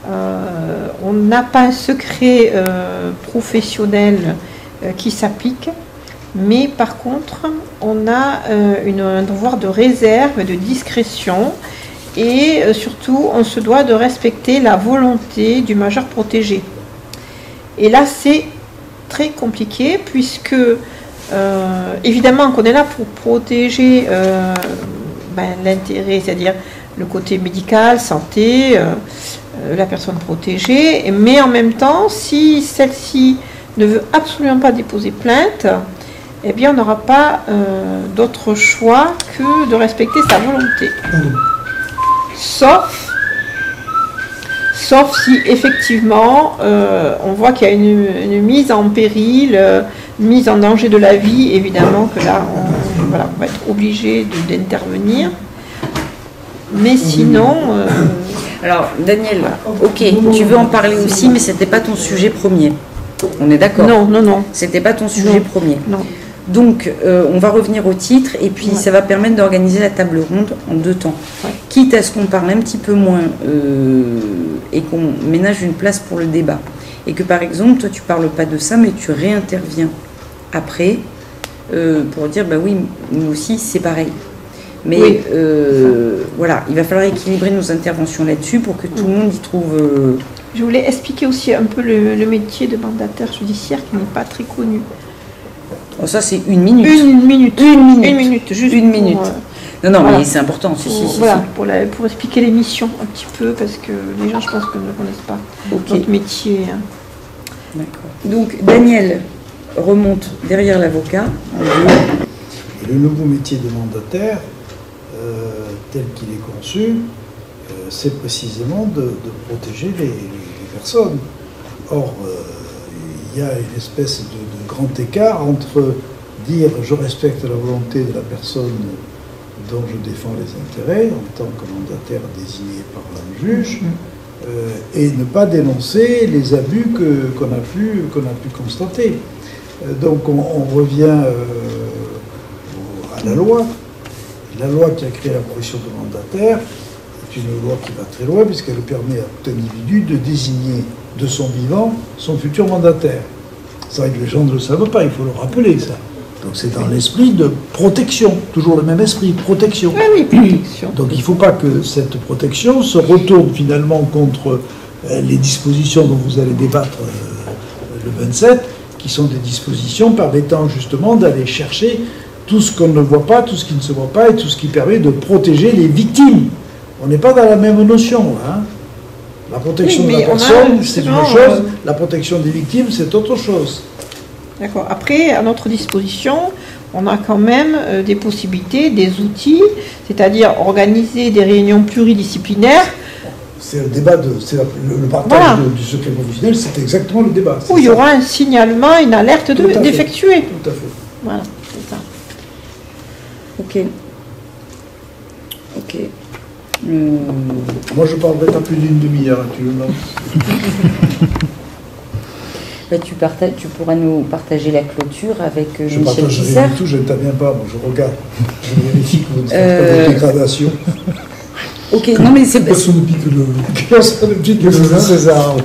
on n'a pas un secret professionnel qui s'applique, mais par contre, on a un devoir de réserve, de discrétion, et surtout, on se doit de respecter la volonté du majeur protégé. Et là, c'est très compliqué, puisque, évidemment, qu'on est là pour protéger l'intérêt, c'est-à-dire le côté médical, santé, la personne protégée, mais en même temps, si celle-ci ne veut absolument pas déposer plainte, eh bien on n'aura pas d'autre choix que de respecter sa volonté. Sauf si effectivement on voit qu'il y a une mise en péril, une mise en danger de la vie, évidemment que là on va être obligé d'intervenir. Mais sinon... Alors, Daniel, ok, tu veux en parler aussi, mais c'était pas ton sujet premier. On est d'accord? Non. C'était pas ton sujet premier. Non. Donc, on va revenir au titre, et puis ça va permettre d'organiser la table ronde en 2 temps. Ouais. Quitte à ce qu'on parle un petit peu moins et qu'on ménage une place pour le débat. Et que, par exemple, toi, tu parles pas de ça, mais tu réinterviens après pour dire, bah oui, nous aussi, c'est pareil. Mais oui. Voilà, il va falloir équilibrer nos interventions là-dessus pour que tout le monde y trouve... Je voulais expliquer aussi un peu le métier de mandataire judiciaire qui n'est pas très connu. Oh, ça, c'est 1 minute. Une minute, juste 1 minute. Non, voilà. Mais c'est important. Voilà, pour expliquer les missions un petit peu, parce que les gens, je pense, que ne connaissent pas notre métier. Hein. D'accord. Donc, Daniel remonte derrière l'avocat. Et le nouveau métier de mandataire, tel qu'il est conçu, c'est précisément de protéger les personnes. Or, il y a une espèce de grand écart entre dire je respecte la volonté de la personne dont je défends les intérêts en tant que mandataire désigné par un juge et ne pas dénoncer les abus qu'on a pu constater. Donc on revient à la loi. La loi qui a créé la profession de mandataire est une loi qui va très loin puisqu'elle permet à tout individu de désigner de son vivant son futur mandataire. C'est vrai que les gens ne le savent pas, il faut le rappeler ça. Donc c'est dans l'esprit de protection, toujours le même esprit, protection. Oui, protection. Donc il ne faut pas que cette protection se retourne finalement contre les dispositions dont vous allez débattre le 27, qui sont des dispositions permettant justement d'aller chercher tout ce qu'on ne voit pas, tout ce qui ne se voit pas et tout ce qui permet de protéger les victimes. On n'est pas dans la même notion. Hein. La protection de la personne, c'est une chose, la protection des victimes, c'est autre chose. D'accord. Après, à notre disposition, on a quand même des possibilités, des outils, c'est-à-dire organiser des réunions pluridisciplinaires. C'est le débat, le partage du secret professionnel, c'est exactement le débat. Où il y aura un signalement, une alerte d'effectuer. Tout à fait. Voilà, c'est ça. Ok. Moi, je parlerai pas plus d'une demi-heure actuellement. Tu pourras nous partager la clôture avec Michel Tisser. Je partagerai du tout, je n'interviens pas, moi je regarde. Je vérifie que vous ne faites pas de dégradation. Ok, non mais c'est... Personne ne pique le César.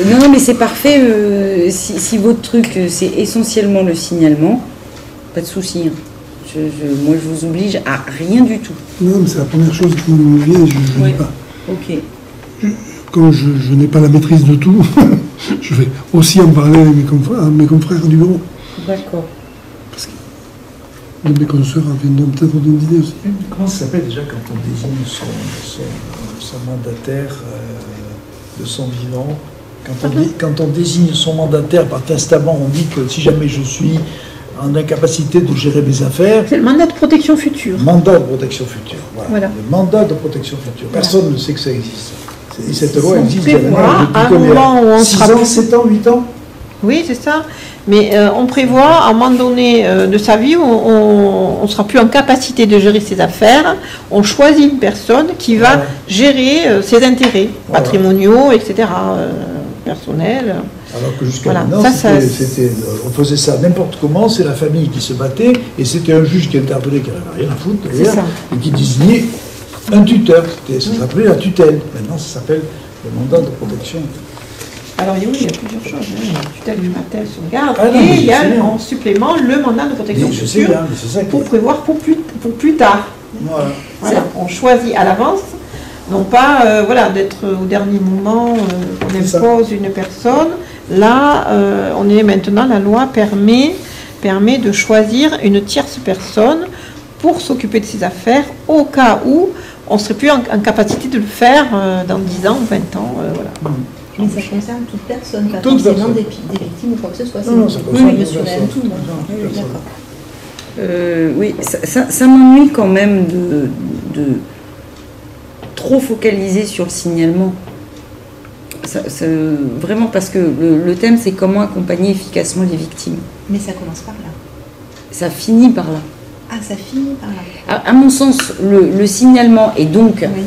Non, mais c'est parfait. Si votre truc, c'est essentiellement le signalement, pas de souci. Hein. Moi, je vous oblige à rien du tout. Non, mais c'est la première chose qui me vient, je n'ai pas. Ok. Comme je n'ai pas la maîtrise de tout, je vais aussi en parler avec mes confrères du bureau. D'accord. Parce que mes consoeurs viennent peut-être d'une idée aussi. Comment ça s'appelle déjà quand on désigne son mandataire de son vivant? Quand on désigne son mandataire par testament, on dit que si jamais je suis en incapacité de gérer mes affaires. C'est le mandat de protection future. Mandat de protection future, voilà. Voilà. Le mandat de protection future. Personne ne sait que ça existe. Et cette loi On existe prévoit depuis un moment où on 6 sera ans, plus- 7 ans, 8 ans. Oui, c'est ça. Mais on prévoit, à un moment donné de sa vie, où on ne sera plus en capacité de gérer ses affaires. On choisit une personne qui va Voilà. gérer ses intérêts Voilà. patrimoniaux, etc., personnels. Alors que jusqu'à Voilà. maintenant, Ça, on faisait ça n'importe comment, c'est la famille qui se battait, et c'était un juge qui interpellait, qui n'avait rien à foutre d'ailleurs, ça. et qui désignait un tuteur. Ça s'appelait la tutelle. Maintenant, ça s'appelle le mandat de protection. Alors oui, il y a plusieurs choses. Hein. Il y a la tutelle, tutelle, sauvegarde, Ah non, mais et il y a je sais bien. en supplément le mandat de protection Mais je sais future bien, mais c'est ça qui pour prévoir pour plus tard. Voilà. Voilà, on choisit à l'avance, non pas voilà, d'être au dernier moment, on C'est ça. impose une personne. Là, on est maintenant, la loi permet de choisir une tierce personne pour s'occuper de ses affaires au cas où on ne serait plus en capacité de le faire dans 10 ans ou 20 ans. Voilà. Mais ça concerne toute personne, pas Toute forcément personne. des victimes ou quoi que ce soit. Non, ça concerne toute émotionnel, personne. tout le monde. Toute Oui, personne. d'accord. Oui, ça m'ennuie quand même de trop focaliser sur le signalement. Vraiment, parce que le thème, c'est comment accompagner efficacement les victimes. Mais ça commence par là. Ça finit par là. Ah, ça finit par là. À mon sens, le signalement et donc Oui.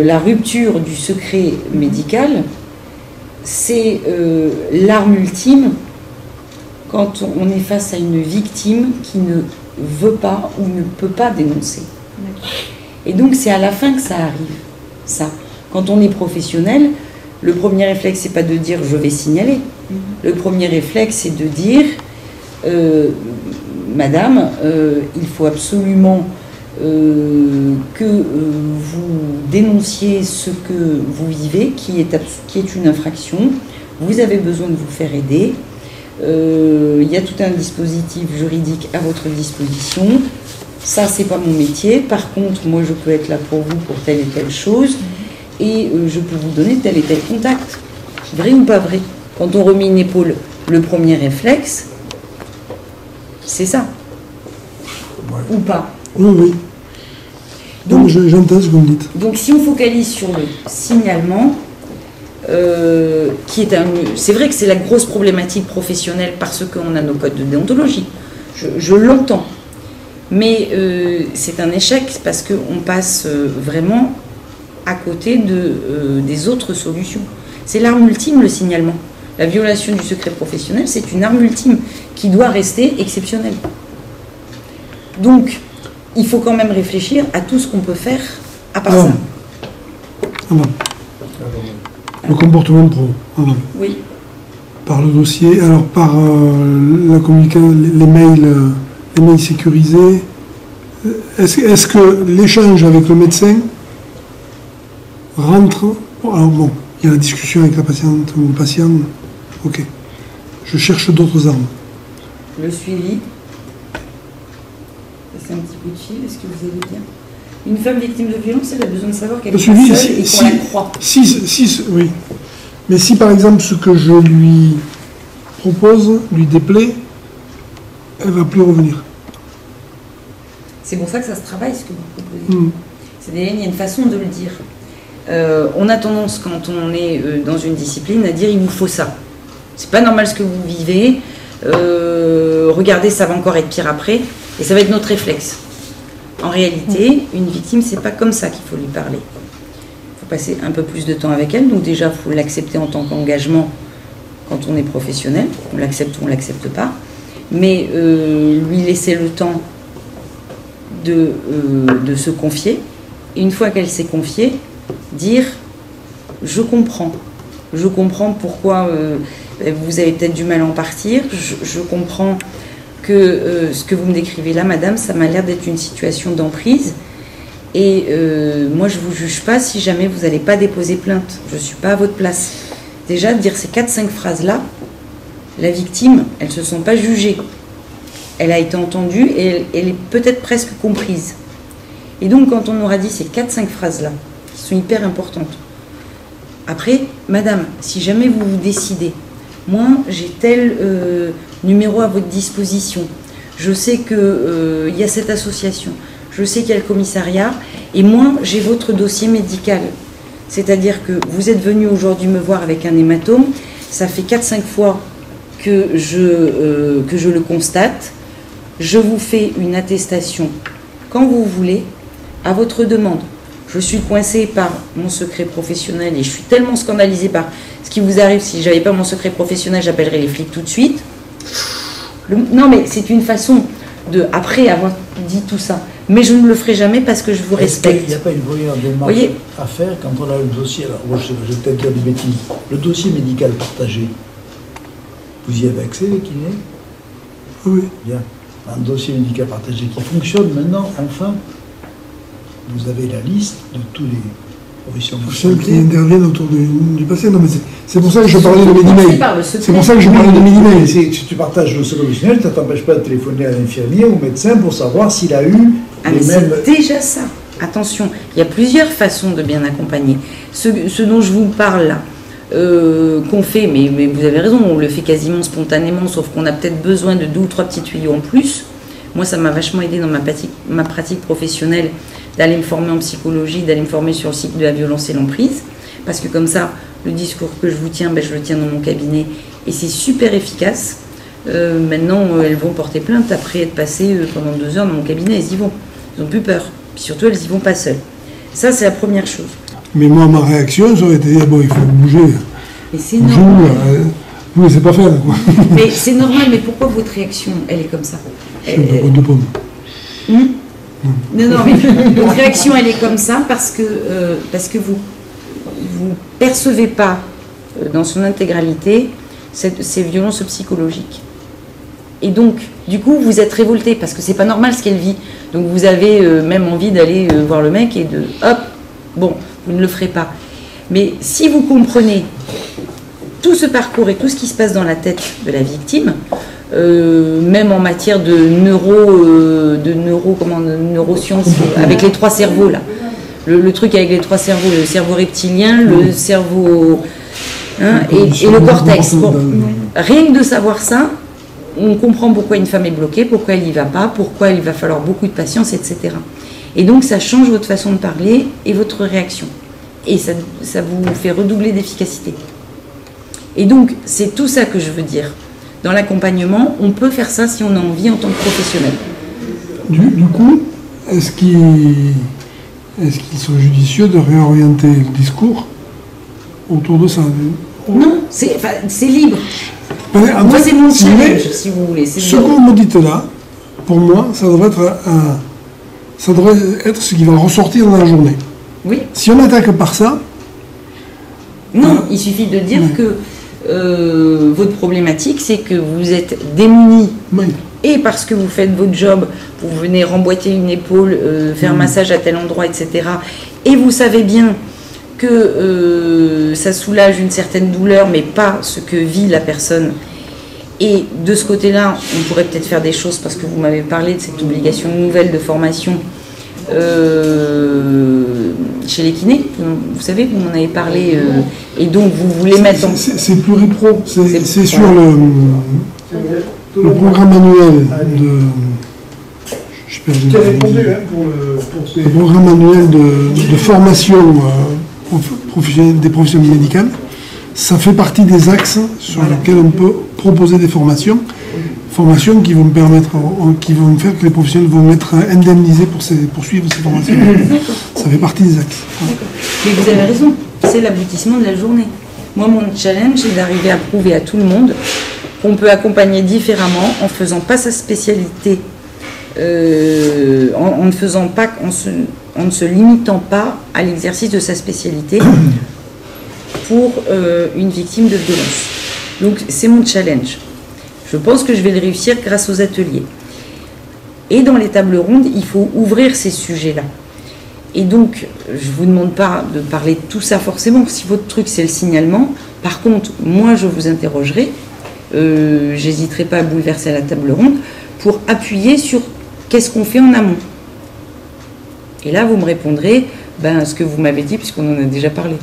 la rupture du secret médical, c'est l'arme ultime quand on est face à une victime qui ne veut pas ou ne peut pas dénoncer. D'accord. Et donc c'est à la fin que ça arrive. Ça, quand on est professionnel, le premier réflexe c'est pas de dire je vais signaler. Le premier réflexe c'est de dire Madame, il faut absolument que vous dénonciez ce que vous vivez, qui est une infraction. Vous avez besoin de vous faire aider. Il y a tout un dispositif juridique à votre disposition. Ça, c'est pas mon métier. Par contre, moi, je peux être là pour vous pour telle et telle chose. Et je peux vous donner tel et tel contact. Vrai ou pas vrai? Quand on remet une épaule, le premier réflexe, c'est ça. Ouais. Ou pas. Oui, oui. Donc, j'entends ce que vous me dites. Donc si on focalise sur le signalement, qui est c'est vrai que c'est la grosse problématique professionnelle parce qu'on a nos codes de déontologie, je l'entends, mais c'est un échec parce qu'on passe vraiment à côté des autres solutions. C'est l'arme ultime, le signalement. La violation du secret professionnel, c'est une arme ultime qui doit rester exceptionnelle. Donc, il faut quand même réfléchir à tout ce qu'on peut faire à part ça. Ah bon. Le comportement pro. Ah bon. Oui. Par le dossier, alors par la communication, les mails sécurisés. Est-ce que l'échange avec le médecin rentre? Alors bon, il y a la discussion avec la patiente ou le patient. Ok. Je cherche d'autres armes. Le suivi. C'est un petit coup de fil, est-ce que vous allez bien? Une femme victime de violence, elle a besoin de savoir qu'elle Le est suivi, pas seule et qu'on la croit. oui. Mais si par exemple ce que je lui propose lui déplaît, elle va plus revenir. C'est pour ça que ça se travaille, ce que vous proposez. Hmm. C'est-à-dire, il y a une façon de le dire. On a tendance, quand on est dans une discipline, à dire il vous faut ça. C'est pas normal ce que vous vivez. Regardez, ça va encore être pire après. Et ça va être notre réflexe. En réalité, une victime, c'est pas comme ça qu'il faut lui parler. Il faut passer un peu plus de temps avec elle. Donc déjà, il faut l'accepter en tant qu'engagement quand on est professionnel. On l'accepte ou on l'accepte pas. Mais lui laisser le temps de se confier. Et une fois qu'elle s'est confiée, dire je comprends pourquoi vous avez peut-être du mal à en partir, je comprends que ce que vous me décrivez là, madame, ça m'a l'air d'être une situation d'emprise et moi je ne vous juge pas si jamais vous n'allez pas déposer plainte, je ne suis pas à votre place. Déjà, dire ces 4-5 phrases là, la victime, elle ne se sent pas jugée, elle a été entendue et elle est peut-être presque comprise. Et donc quand on aura dit ces 4-5 phrases là, qui sont hyper importantes, après, madame, si jamais vous vous décidez moi j'ai tel numéro à votre disposition, je sais qu'il y a cette association, je sais qu'il y a le commissariat, et moi j'ai votre dossier médical. C'est-à-dire que vous êtes venu aujourd'hui me voir avec un hématome, ça fait 4-5 fois que je le constate, je vous fais une attestation quand vous voulez, à votre demande. Je suis coincée par mon secret professionnel et je suis tellement scandalisée par ce qui vous arrive. Si je n'avais pas mon secret professionnel, j'appellerais les flics tout de suite. Non, mais c'est une façon de, après avoir dit tout ça, mais je ne le ferai jamais parce que je vous respecte. Il n'y a pas une première démarche à faire quand on a le dossier, alors moi je vais peut-être dire des bêtises, le dossier médical partagé, vous y avez accès, kiné? Oui. Bien. Un dossier médical partagé qui fonctionne maintenant, enfin, vous avez la liste de tous les professions ceux qui interviennent autour du patient. Non, mais c'est pour ça que je parlais de Medimay. C'est pour ça que je parlais de Medimay. Si tu partages le secret professionnel, ça ne t'empêche pas de téléphoner à l'infirmier ou au médecin pour savoir s'il a eu les mêmes... C'est déjà ça. Attention, il y a plusieurs façons de bien accompagner. Ce dont je vous parle là, qu'on fait, mais vous avez raison, on le fait quasiment spontanément, sauf qu'on a peut-être besoin de 2 ou 3 petits tuyaux en plus. Moi, ça m'a vachement aidé dans ma pratique professionnelle d'aller me former en psychologie, d'aller me former sur le cycle de la violence et l'emprise, parce que comme ça, le discours que je vous tiens, je le tiens dans mon cabinet, et c'est super efficace. Maintenant, elles vont porter plainte après être passées pendant 2 heures dans mon cabinet, elles y vont. Ils n'ont plus peur. Puis surtout, elles y vont pas seules. Ça, c'est la première chose. Mais moi, ma réaction, ça aurait été, bon, il faut bouger. Mais c'est normal. Vous ne laissez pas faire, quoi. Mais c'est normal, mais pourquoi votre réaction, elle est comme ça? Je suis un peu de pomme. Non, mais votre réaction, elle est comme ça parce que vous percevez pas dans son intégralité ces violences psychologiques. Et donc, du coup, vous êtes révolté parce que c'est pas normal ce qu'elle vit. Donc, vous avez même envie d'aller voir le mec et de hop, bon, vous ne le ferez pas. Mais si vous comprenez tout ce parcours et tout ce qui se passe dans la tête de la victime, même en matière de neurosciences, avec les 3 cerveaux là, le truc avec les 3 cerveaux, le cerveau reptilien, le cerveau et le cortex. Bon, rien que de savoir ça, on comprend pourquoi une femme est bloquée, pourquoi elle n'y va pas, pourquoi il va falloir beaucoup de patience, etc. Et donc ça change votre façon de parler et votre réaction. Et ça vous fait redoubler d'efficacité. Et donc, c'est tout ça que je veux dire. Dans l'accompagnement, on peut faire ça si on a envie en tant que professionnel. Du coup, est-ce qu'il serait judicieux de réorienter le discours autour de ça? Non, c'est libre. Moi, c'est mon challenge, si vous voulez. Ce que vous me dites là, pour moi, ça devrait être ce qui va ressortir dans la journée. Oui. Si on attaque par ça... Non, il suffit de dire que votre problématique, c'est que vous êtes démunis. Oui. Et parce que vous faites votre job, vous venez remboîter une épaule, faire un massage à tel endroit, etc. Et vous savez bien que ça soulage une certaine douleur, mais pas ce que vit la personne. Et de ce côté-là, on pourrait peut-être faire des choses, parce que vous m'avez parlé de cette obligation nouvelle de formation chez les kinés. Vous savez, vous m'en avez parlé, et donc vous voulez mettre en... C'est pluripro, c'est sur le programme annuel de... Le programme annuel de formation des professionnels médicaux. Ça fait partie des axes sur lesquels on peut proposer des formations qui vont faire que les professionnels vont être indemnisés pour suivre ces formations. Ça fait partie des axes. Mais vous avez raison, c'est l'aboutissement de la journée. Moi, mon challenge, c'est d'arriver à prouver à tout le monde qu'on peut accompagner différemment en ne faisant pas sa spécialité, en ne se limitant pas à l'exercice de sa spécialité pour une victime de violence. Donc c'est mon challenge. Je pense que je vais le réussir grâce aux ateliers. Et dans les tables rondes, il faut ouvrir ces sujets-là. Et donc, je ne vous demande pas de parler de tout ça forcément, si votre truc c'est le signalement. Par contre, moi je vous interrogerai, j'hésiterai pas à bouleverser la table ronde, pour appuyer sur qu'est-ce qu'on fait en amont. Et là, vous me répondrez ce que vous m'avez dit, puisqu'on en a déjà parlé.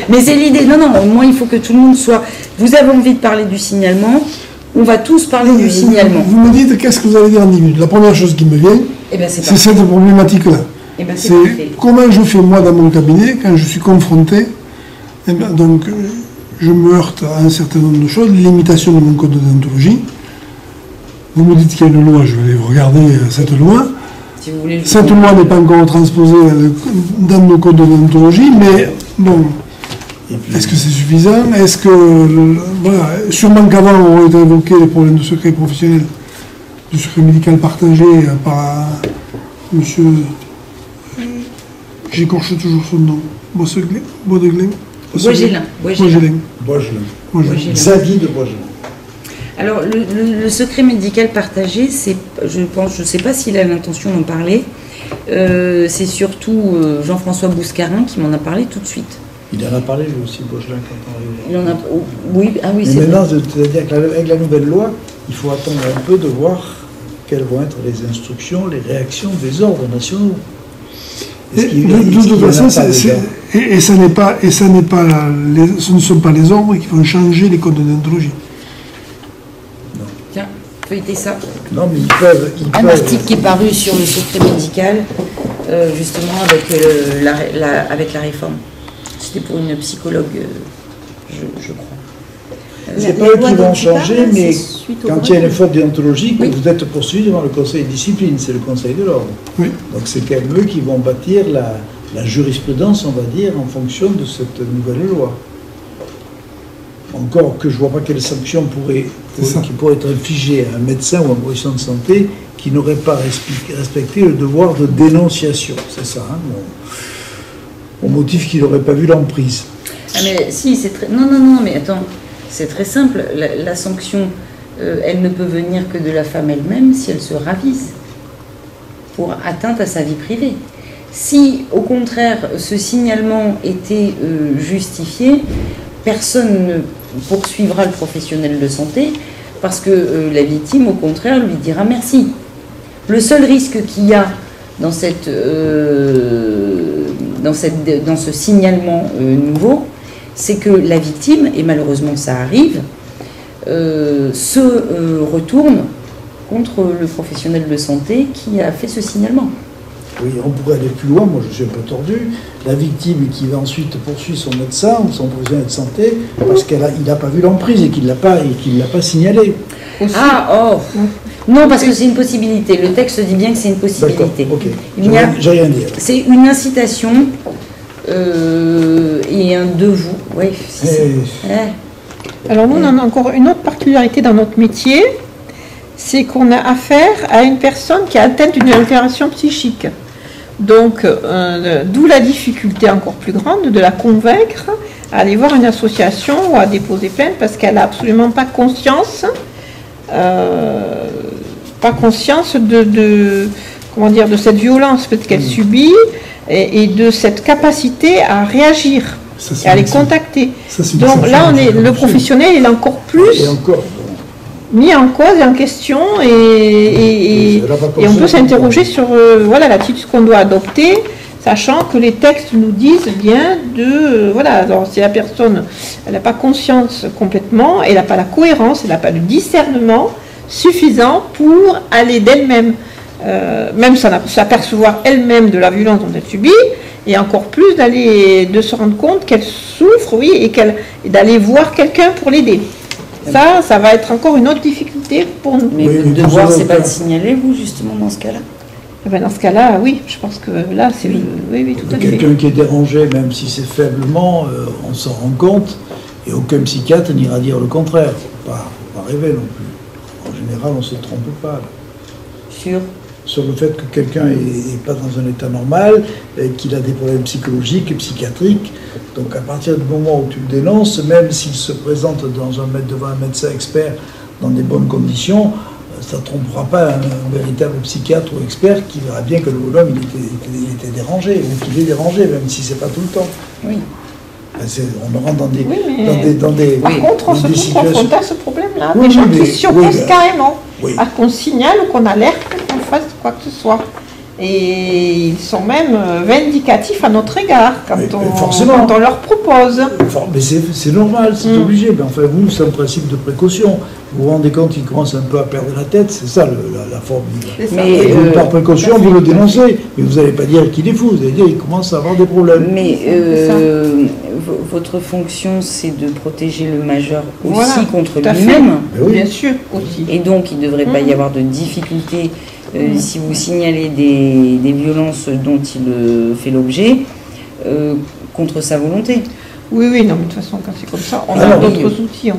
Mais c'est l'idée. Non, au moins il faut que tout le monde soit... Vous avez envie de parler du signalement, on va tous parler du signalement. Vous me dites qu'est-ce que vous allez dire en 10 minutes. La première chose qui me vient, c'est cette problématique-là. C'est comment je fais moi dans mon cabinet quand je suis confronté. Donc je me heurte à un certain nombre de choses, l'imitation de mon code de déontologie. Vous me dites qu'il y a une loi, je vais aller regarder cette loi. Si vous voulez, cette loi n'est pas encore transposée dans nos codes de déontologie, mais bon, est-ce que c'est suffisant? Est-ce que, voilà, sûrement qu'avant on été évoqué les problèmes de secret professionnel, du secret médical partagé par monsieur, j'écorche toujours son nom, Boisgelin. Xavier de Boisgelin. Alors, le secret médical partagé, je ne sais pas s'il a l'intention d'en parler, c'est surtout Jean-François Bouscarin qui m'en a parlé tout de suite. Il en a parlé lui aussi, Boisgelin, quand on arrive. Oui, c'est vrai. Maintenant, c'est-à-dire qu'avec la nouvelle loi, il faut attendre un peu de voir quelles vont être les instructions, les réactions des ordres nationaux. De toute façon, ce ne sont pas les ordres qui vont changer les codes de déontologie. Tiens, feuilletez ça. Non, mais ils peuvent. Un article qui est paru sur le secret médical, justement avec la réforme. C'était pour une psychologue, je crois. C'est pas eux qui vont changer, mais quand il y a une faute déontologique, vous êtes poursuivi devant le conseil de discipline, c'est le conseil de l'ordre. Oui. Donc c'est quand même eux qui vont bâtir la jurisprudence, on va dire, en fonction de cette nouvelle loi. Encore que je ne vois pas quelle sanction qui pourrait être infligée à un médecin ou à un professionnel de santé qui n'aurait pas respecté le devoir de dénonciation. C'est ça, hein, au motif qu'il n'aurait pas vu l'emprise. Ah mais si, c'est très... Non, mais attends. C'est très simple, la sanction, elle ne peut venir que de la femme elle-même si elle se ravise pour atteinte à sa vie privée. Si, au contraire, ce signalement était justifié, personne ne poursuivra le professionnel de santé parce que la victime, au contraire, lui dira merci. Le seul risque qu'il y a dans ce signalement nouveau, c'est que la victime, et malheureusement ça arrive, se retourne contre le professionnel de santé qui a fait ce signalement. Oui, on pourrait aller plus loin, moi je suis un peu tordu. La victime qui va ensuite poursuivre son médecin ou son professionnel de santé parce qu'il n'a pas vu l'emprise et qu'il ne l'a pas signalé. Aussi. Non, parce que c'est une possibilité. Le texte dit bien que c'est une possibilité. Ok. J'ai rien dit. C'est une incitation et un de vous. Ouais, Alors nous, on a encore une autre particularité dans notre métier, c'est qu'on a affaire à une personne qui est atteinte d'une altération psychique. Donc, d'où la difficulté encore plus grande de la convaincre à aller voir une association ou à déposer plainte parce qu'elle n'a absolument pas conscience, de cette violence qu'elle subit et de cette capacité à réagir, et à les contacter. Donc là, le professionnel, il est encore plus mis en cause et en question, et on peut s'interroger sur l'attitude qu'on doit adopter, sachant que les textes nous disent bien alors si la personne n'a pas conscience complètement, elle n'a pas la cohérence, elle n'a pas le discernement suffisant pour aller d'elle-même, même s'apercevoir elle-même de la violence dont elle subit, et encore plus de se rendre compte qu'elle souffre, et d'aller voir quelqu'un pour l'aider. Ça va être encore une autre difficulté pour nous. Mais le devoir, c'est pas de signaler, vous, justement, dans ce cas-là? Dans ce cas-là, oui, je pense que là, c'est... Oui, tout à fait. Quelqu'un qui est dérangé, même si c'est faiblement, on s'en rend compte, et aucun psychiatre n'ira dire le contraire. Faut pas rêver non plus. En général, on ne se trompe pas. Sur le fait que quelqu'un n'est pas dans un état normal, qu'il a des problèmes psychologiques et psychiatriques. Donc à partir du moment où tu le dénonces, même s'il se présente devant un médecin expert dans des bonnes conditions, ça ne trompera pas un véritable psychiatre ou expert qui verra bien que le bonhomme il était dérangé, ou qu'il est dérangé, même si ce n'est pas tout le temps. Oui. On rentre dans des... Par contre, on se trouve confronté à ce problème-là. Des gens qui s'y opposent carrément à qu'on signale ou qu'on alerte, qu'on fasse quoi que ce soit. Et ils sont même vindicatifs à notre égard quand on leur propose. Mais c'est normal, c'est obligé. Mais enfin, vous, c'est un principe de précaution. Vous vous rendez compte qu'ils commencent un peu à perdre la tête, c'est ça la formule. Mais par précaution, vous le dénoncez, mais vous n'allez pas dire qu'il est fou, vous allez dire qu'il commence à avoir des problèmes. Mais votre fonction, c'est de protéger le majeur aussi contre lui-même. Oui. Bien sûr, aussi. Et donc, il ne devrait pas y avoir de difficultés si vous signalez des violences dont il fait l'objet contre sa volonté. Oui, non, mais de toute façon, quand c'est comme ça, on a d'autres outils, on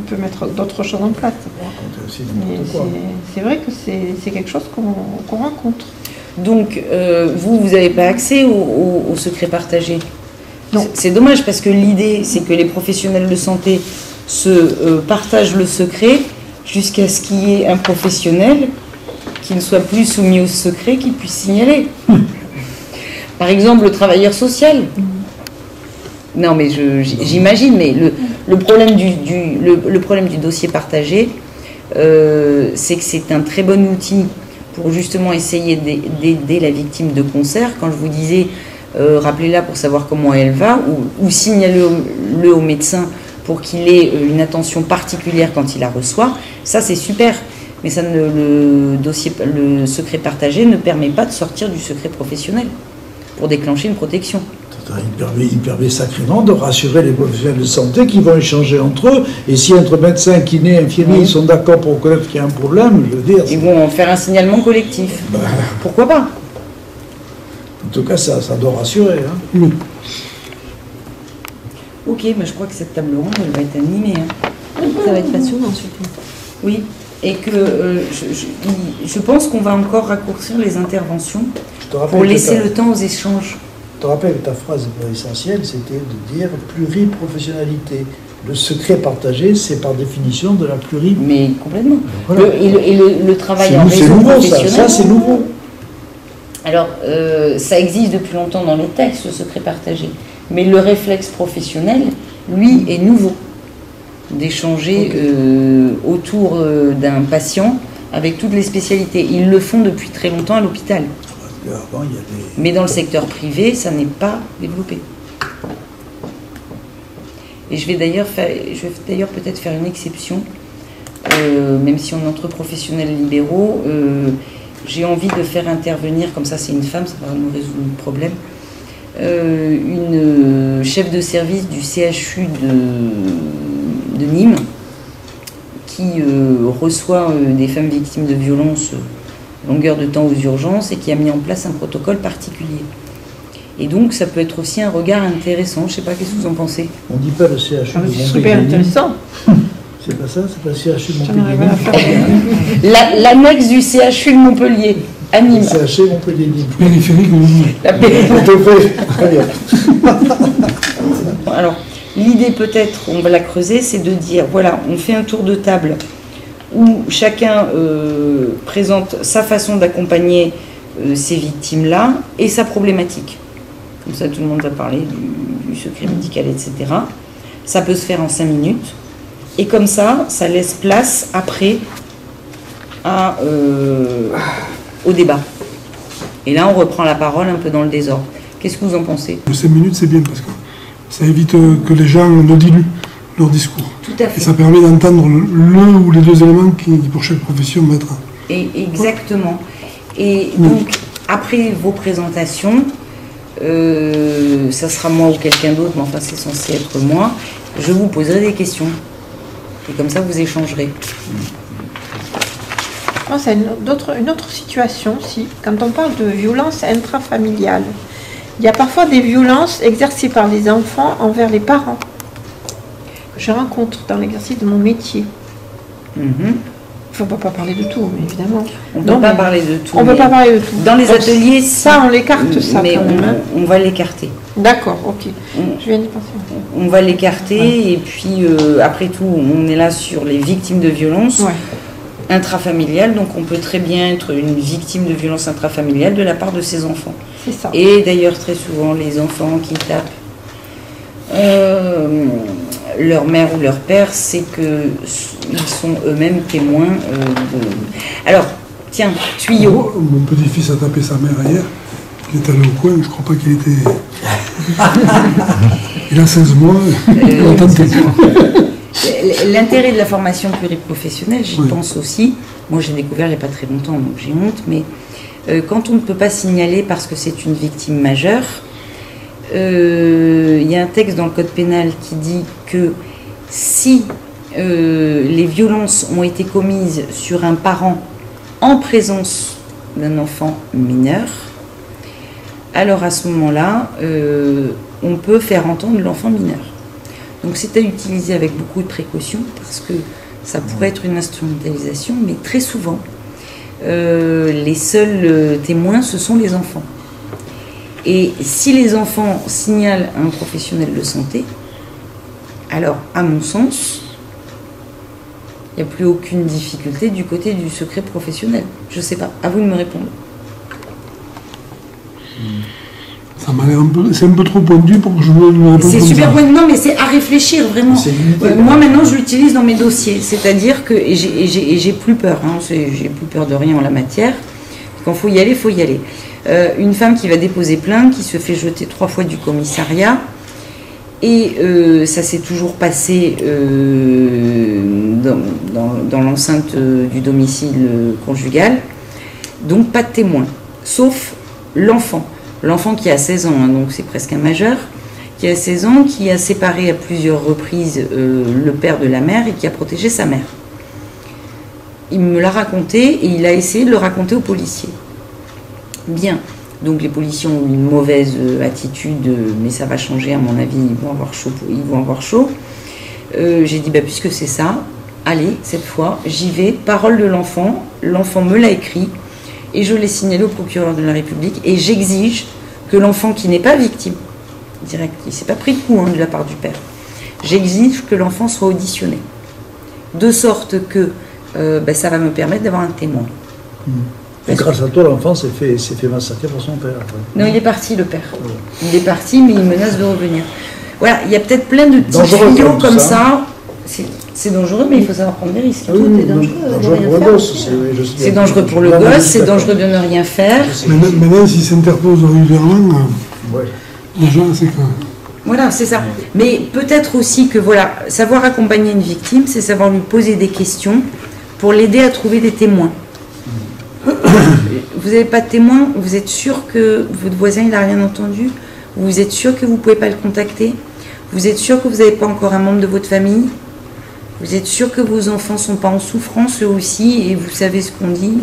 peut mettre d'autres choses en place. C'est vrai que c'est quelque chose qu'on rencontre. Donc, vous n'avez pas accès au secret partagé? Non. C'est dommage parce que l'idée, c'est que les professionnels de santé se partagent le secret jusqu'à ce qu'il y ait un professionnel qui ne soit plus soumis au secret, qui puisse signaler. Par exemple, le travailleur social. Non, mais j'imagine, mais le problème du dossier partagé, c'est que c'est un très bon outil pour justement essayer d'aider la victime de concert. Quand je vous disais, rappelez-la pour savoir comment elle va, ou signalez-le au médecin pour qu'il ait une attention particulière quand il la reçoit, ça c'est super. Mais le secret partagé ne permet pas de sortir du secret professionnel pour déclencher une protection. Il permet sacrément de rassurer les professionnels de santé qui vont échanger entre eux. Et si entre médecins, kinés, infirmiers, ils sont d'accord pour reconnaître qu'il y a un problème, je veux dire... Ils vont faire un signalement collectif. Pourquoi pas? En tout cas, ça doit rassurer. Hein. Oui. Ok, mais je crois que cette table ronde, elle va être animée. Ça va être passionnant, surtout. Oui, et que je pense qu'on va encore raccourcir les interventions pour laisser le temps aux échanges. Je te rappelle que ta phrase essentielle, c'était de dire pluriprofessionnalité. Le secret partagé, c'est par définition de la pluri... Mais complètement. Voilà. Le travail en réseau c'est nouveau, professionnel... ça c'est nouveau. Alors, ça existe depuis longtemps dans les textes, le secret partagé. Mais le réflexe professionnel, lui, est nouveau. D'échanger autour d'un patient avec toutes les spécialités. Ils le font depuis très longtemps à l'hôpital. Avant, il y avait... Mais dans le secteur privé, ça n'est pas développé. Et je vais d'ailleurs peut-être faire une exception, même si on est entre professionnels libéraux, j'ai envie de faire intervenir, comme ça c'est une femme, ça va nous résoudre le problème, une chef de service du CHU de Nîmes qui reçoit des femmes victimes de violences longueur de temps aux urgences et qui a mis en place un protocole particulier. Et donc ça peut être aussi un regard intéressant. Je ne sais pas, qu'est-ce que vous en pensez? On ne dit pas le CHU de Montpellier. C'est super intéressant. C'est pas ça, c'est pas le CHU de Montpellier. L'annexe du CHU de Montpellier, à Nîmes. Le CHU Montpellier Nîmes. Périphérique de Nîmes. La périphérique. Alors, l'idée peut-être, on va la creuser, c'est de dire, voilà, on fait un tour de table où chacun présente sa façon d'accompagner ces victimes-là et sa problématique. Comme ça, tout le monde va parler du secret médical, etc. Ça peut se faire en 5 minutes. Et comme ça, ça laisse place après au débat. Et là, on reprend la parole un peu dans le désordre. Qu'est-ce que vous en pensez? 5 minutes, c'est bien parce que ça évite que les gens ne diluent leur discours. Tout à fait. Et ça permet d'entendre le ou les deux éléments qui, pour chaque profession, vont être... Exactement. Et donc, après vos présentations, ça sera moi ou quelqu'un d'autre, mais enfin c'est censé être moi, je vous poserai des questions. Et comme ça, vous échangerez. C'est une autre situation aussi. Quand on parle de violence intrafamiliale, il y a parfois des violences exercées par les enfants envers les parents. Je rencontre dans l'exercice de mon métier. Il ne faut pas parler de tout, mais évidemment. On ne peut pas parler de tout. On ne peut pas parler de tout. Dans les ateliers, ça, on l'écarte, ça. Mais on va l'écarter. D'accord, ok. Je viens d'y penser. On va l'écarter, et puis après tout, on est là sur les victimes de violences intrafamiliales. Donc on peut très bien être une victime de violence intrafamiliale de la part de ses enfants. C'est ça. Et d'ailleurs, très souvent, les enfants qui tapent leur mère ou leur père, c'est qu'ils sont eux-mêmes témoins Alors, Tiens, tuyau. Mon petit-fils a tapé sa mère hier. Il est allé au coin, je crois pas qu'il était... Il a 16 mois, il a tenté. L'intérêt de la formation pluriprofessionnelle, j'y Oui. pense aussi. Moi, j'ai découvert il n'y a pas très longtemps, donc j'ai honte, mais quand on ne peut pas signaler parce que c'est une victime majeure, il y a un texte dans le code pénal qui dit que si les violences ont été commises sur un parent en présence d'un enfant mineur, alors à ce moment-là, on peut faire entendre l'enfant mineur. Donc c'est à utiliser avec beaucoup de précaution parce que ça pourrait être une instrumentalisation, mais très souvent, les seuls témoins, ce sont les enfants. Et si les enfants signalent à un professionnel de santé, alors à mon sens, il n'y a plus aucune difficulté du côté du secret professionnel. Je ne sais pas, à vous de me répondre. Ça m'a l'air un peu... C'est un peu trop pointu pour que je me réponde. C'est super pointu, non mais c'est à réfléchir vraiment. C'est limité. Moi maintenant je l'utilise dans mes dossiers, c'est-à-dire que, et j'ai plus peur, hein, j'ai plus peur de rien en la matière. Quand il faut y aller, il faut y aller. Une femme qui va déposer plainte, qui se fait jeter 3 fois du commissariat, et ça s'est toujours passé dans l'enceinte du domicile conjugal, donc pas de témoin, sauf l'enfant. L'enfant qui a 16 ans, hein, donc c'est presque un majeur, qui a 16 ans, qui a séparé à plusieurs reprises le père de la mère et qui a protégé sa mère. Il me l'a raconté et il a essayé de le raconter aux policiers. Bien, donc les policiers ont une mauvaise attitude, mais ça va changer à mon avis, ils vont avoir chaud. J'ai dit, puisque c'est ça, allez, cette fois, j'y vais, parole de l'enfant me l'a écrit, et je l'ai signalé au procureur de la République, et j'exige que l'enfant qui n'est pas victime, direct, il ne s'est pas pris de coup de la part du père, j'exige que l'enfant soit auditionné, de sorte que ça va me permettre d'avoir un témoin. Et grâce à toi, l'enfant s'est fait massacrer par son père. Après. Non, il est parti, le père. Ouais. Il est parti, mais il menace de revenir. Voilà, il y a peut-être plein de petits Dangereux, tuyaux comme comme ça. C'est dangereux, mais il faut savoir prendre des risques. Oui, est dangereux, dangereux pour le gosse. C'est dangereux pour le gosse, c'est dangereux de ne rien faire. Maintenant, s'il s'interpose régulièrement, Ouais. déjà, c'est que... Voilà, c'est ça. Mais peut-être aussi que, voilà, savoir accompagner une victime, c'est savoir lui poser des questions pour l'aider à trouver des témoins. Vous n'avez pas de témoin, vous êtes sûr que votre voisin il n'a rien entendu, vous êtes sûr que vous ne pouvez pas le contacter, vous êtes sûr que vous n'avez pas encore un membre de votre famille, vous êtes sûr que vos enfants ne sont pas en souffrance eux aussi et vous savez ce qu'on dit,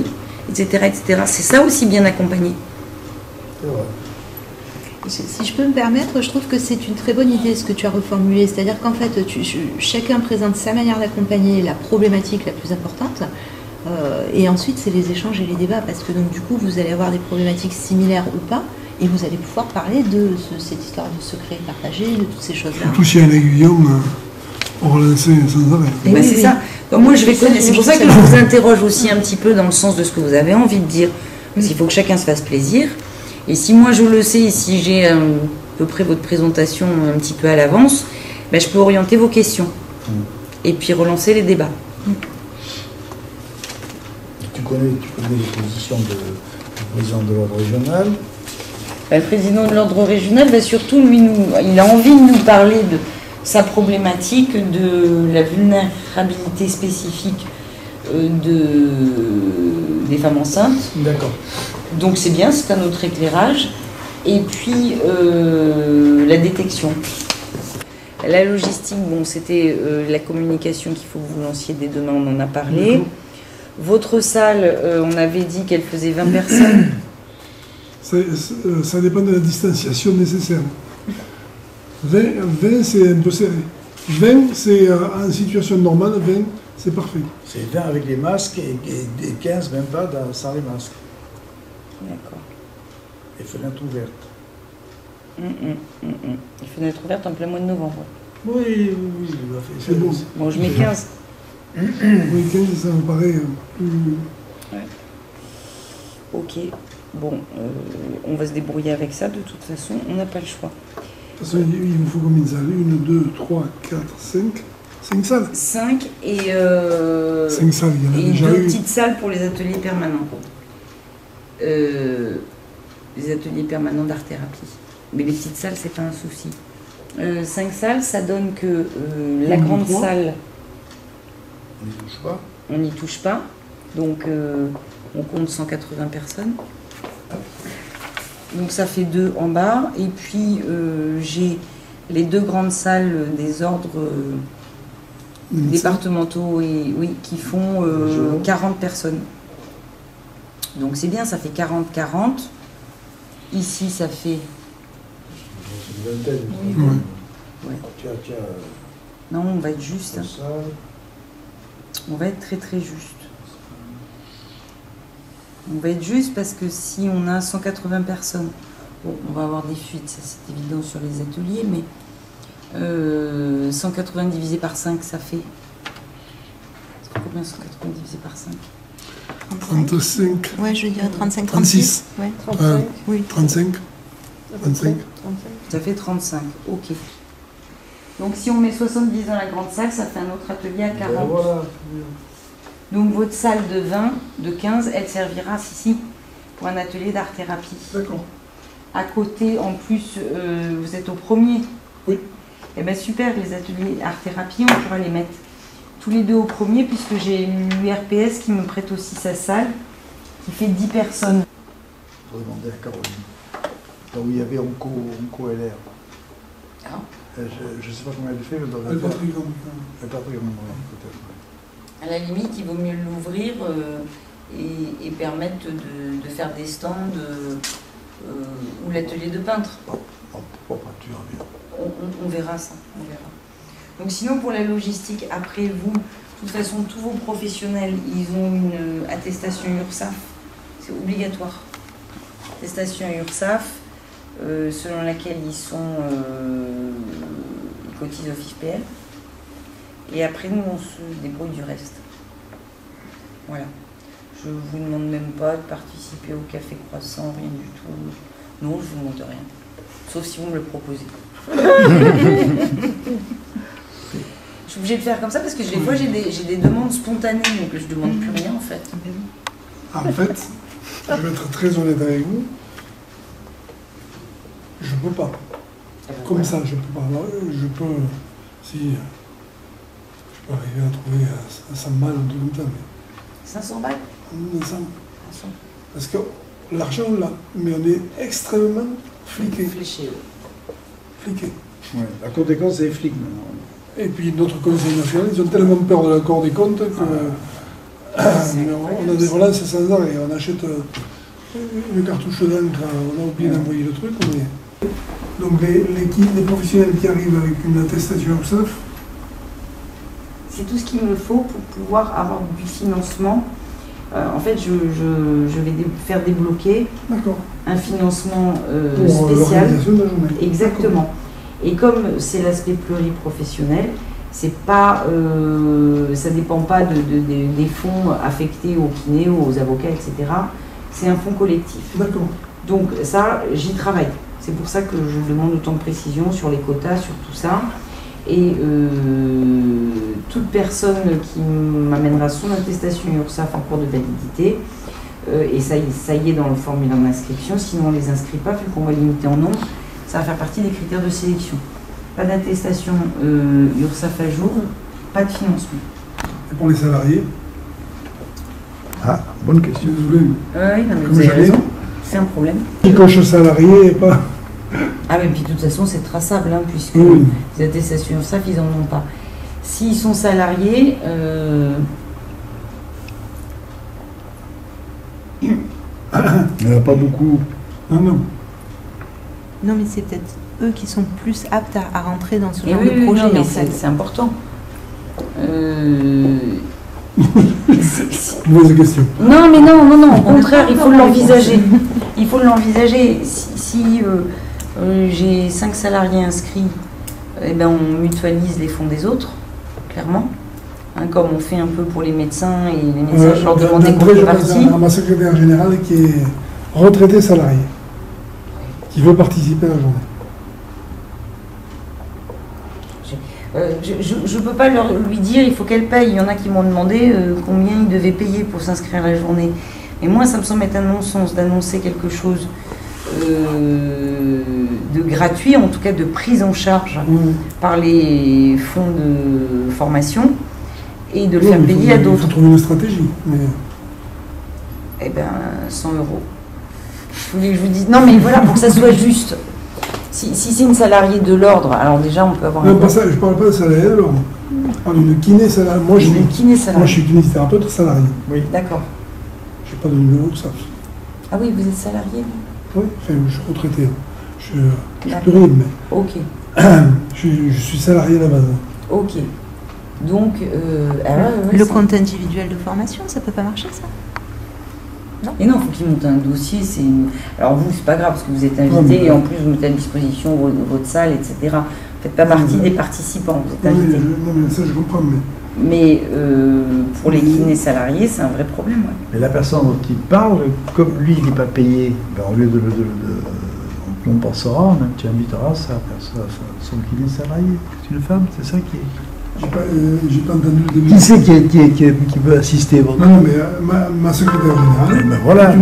etc. etc. C'est ça aussi bien accompagné. C'est vrai. Si je peux me permettre, je trouve que c'est une très bonne idée ce que tu as reformulé. C'est-à-dire qu'en fait, chacun présente sa manière d'accompagner la problématique la plus importante. Et ensuite, c'est les échanges et les débats. Parce que donc, du coup, vous allez avoir des problématiques similaires ou pas. Et vous allez pouvoir parler de cette histoire de secret partagé, de toutes ces choses-là. Surtout s'il y a un aiguillon pour relancer sans arrêt. Et Oui, c'est oui. ça. Donc, moi, je vais C'est connaître. C'est pour ça que je ça. vous interroge aussi un petit peu dans le sens de ce que vous avez envie de dire. Parce qu'il faut que chacun se fasse plaisir. Et si moi je le sais, si j'ai à peu près votre présentation un petit peu à l'avance, je peux orienter vos questions. Et puis relancer les débats. Tu connais les positions du président de l'ordre régional. Le président de l'ordre régional, surtout, lui, il a envie de nous parler de sa problématique, de la vulnérabilité spécifique des femmes enceintes. D'accord. Donc c'est bien, c'est un autre éclairage. Et puis la détection. La logistique, bon, c'était la communication qu'il faut que vous lanciez dès demain, on en a parlé. Votre salle, on avait dit qu'elle faisait 20 personnes. Ça dépend de la distanciation nécessaire. 20 c'est un peu serré. 20, c'est en situation normale, 20, c'est parfait. C'est 20 avec les masques et 15 même pas sans les masques. D'accord. Et fenêtre ouverte. Les fenêtres ouvertes en plein mois de novembre. Oui. C'est bon. Bon, je mets 15. Oui, 15, ça me paraît plus... Ouais. Ok. Bon, on va se débrouiller avec ça. De toute façon, on n'a pas le choix. De toute façon, il vous faut combien de salles 1, 2, 3, 4, 5. 5 salles. 5 et 5 salles, il y en a et déjà 2 eu. petites salles pour les ateliers permanents. Les ateliers permanents d'art-thérapie. Mais les petites salles, c'est pas un souci. 5 salles, ça donne que la grande salle, On n'y touche pas. on n'y touche pas. Donc, on compte 180 personnes. Donc, ça fait 2 en bas. Et puis, j'ai les 2 grandes salles des ordres départementaux et, oui, qui font 40 personnes. Donc, c'est bien, ça fait 40-40. Ici, ça fait... C'est une vingtaine. Oui. Ouais. Tiens, Non, on va être juste. ça. On va être très très juste. On va être juste parce que si on a 180 personnes, bon, on va avoir des fuites, ça c'est évident sur les ateliers, mais 180 divisé par 5, ça fait... Combien 180 divisé par 5? 35. Ouais, je dirais 35, 36. 36. Ouais. 35. Oui. 35. 25. Ça fait 35, ok. Donc si on met 70 dans la grande salle, ça fait un autre atelier à 40. Ben voilà. Donc votre salle de 20, de 15, elle servira ici pour un atelier d'art-thérapie. D'accord. À côté, en plus, vous êtes au premier. Oui. Eh bien super, les ateliers art-thérapie, on pourra les mettre tous les 2 au premier, puisque j'ai l'URPS qui me prête aussi sa salle, qui fait 10 personnes. Il faut demander à Caroline. Là où il y avait Onco LR. Ah. Je ne sais pas comment elle fait, mais dans Elle la va très grande. elle n'est pas très grande, peut-être. À la limite, il vaut mieux l'ouvrir et permettre de faire des stands ou l'atelier de peintre. Pourquoi pas, tu verras bien. On verra ça, on verra. Donc sinon, pour la logistique, après vous, de toute façon, tous vos professionnels, ils ont une attestation URSSAF. C'est obligatoire. Attestation URSSAF, selon laquelle ils cotisent au FIFPL. Et après, nous, on se débrouille du reste. Voilà. Je ne vous demande même pas de participer au café croissant, rien du tout. Non, je ne vous demande rien. Sauf si vous me le proposez. Je suis obligée de faire comme ça parce que des fois, j'ai des demandes spontanées, donc je ne demande plus rien, en fait. En fait, je vais être très honnête avec vous. Je peux pas. Comme ça, je peux pas. Alors, je peux, si je peux arriver à trouver 100 balles ou tout comme ça, mais 500 balles 500. Parce que l'argent, on l'a, mais on est extrêmement fliqué. Fléché, Fliqué. Ouais, la Cour des comptes, c'est les flics maintenant. Et puis notre Conseil national, ils ont tellement peur de la Cour des comptes que on a des relances sans arrêt. On achète une cartouche d'encre, on a oublié d'envoyer le truc. Donc les professionnels qui arrivent avec une attestation URSSAF, c'est tout ce qu'il me faut pour pouvoir avoir du financement. En fait, je vais faire débloquer un financement pour spécial. l'organisation de la journée. Exactement. Et comme c'est l'aspect pluriprofessionnel, c'est pas, ça ne dépend pas des fonds affectés aux kinés, aux avocats, etc. C'est un fonds collectif. D'accord. Donc ça, j'y travaille. C'est pour ça que je demande autant de précision sur les quotas, sur tout ça. Et toute personne qui m'amènera son attestation URSSAF en cours de validité, et ça y est dans le formulaire d'inscription, sinon on ne les inscrit pas, vu qu'on va limiter en nombre, ça va faire partie des critères de sélection. Pas d'attestation URSSAF à jour, pas de financement. Et pour les salariés? Ah, bonne question. Oui, non, mais vous avez raison, c'est un problème. Qui coche salarié et pas. Ah, mais puis de toute façon, c'est traçable, hein, puisque Oui. les attestations URSSAF, ils n'en ont pas. S'ils sont salariés, Il n'y en a pas beaucoup. Non. Non, mais c'est peut-être eux qui sont plus aptes à rentrer dans ce et genre oui, de projet. non, mais en fait. c'est important. Mauvaise question. Non, au contraire, il faut l'envisager. Il faut l'envisager. Si j'ai 5 salariés inscrits, eh ben, on mutualise les fonds des autres, clairement. Hein, comme on fait un peu pour les médecins et les médecins, je leur demande des contreparties. Ma secrétaire générale qui est retraitée salariée, qui veut participer à la journée. Je ne peux pas lui dire il faut qu'elle paye. Il y en a qui m'ont demandé combien ils devaient payer pour s'inscrire à la journée. Et moi, ça me semble être un non-sens d'annoncer quelque chose de gratuit, en tout cas de prise en charge par les fonds de formation, et de le faire payer à d'autres. Il faut trouver une stratégie. Mais... Eh bien, 100 €. Je voulais que je vous dise. Non, mais voilà, pour que ça soit juste. Si c'est une salariée de l'ordre, alors déjà, on peut avoir. Non, pas ça, je ne parle pas de salarié de l'ordre. Je parle d'une kiné salariée. Moi, je suis kinésithérapeute salarié. Oui. D'accord. Je n'ai pas de numéro de ça. Ah oui, vous êtes salarié? Oui, enfin, je suis retraité. Je suis pluriel, mais. Ok. Je suis salarié à la base. Ok. Donc, le compte individuel de formation, ça peut pas marcher, ça? Non. Et non, il faut qu'il monte un dossier. Alors vous, c'est pas grave parce que vous êtes invité et en plus vous mettez à disposition votre salle, etc. Vous ne faites pas partie des participants, vous êtes invité. Non, mais ça je comprends. Mais pour les kinés salariés, c'est un vrai problème. Ouais. Mais la personne dont il parle, comme lui il n'est pas payé, ben, au lieu de on pensera, même tu inviteras son kiné salarié. C'est une femme, c'est ça qui est. J'ai pas entendu le début. Qui c'est qui peut assister votre... Non, mais ma secrétaire générale. Ben voilà.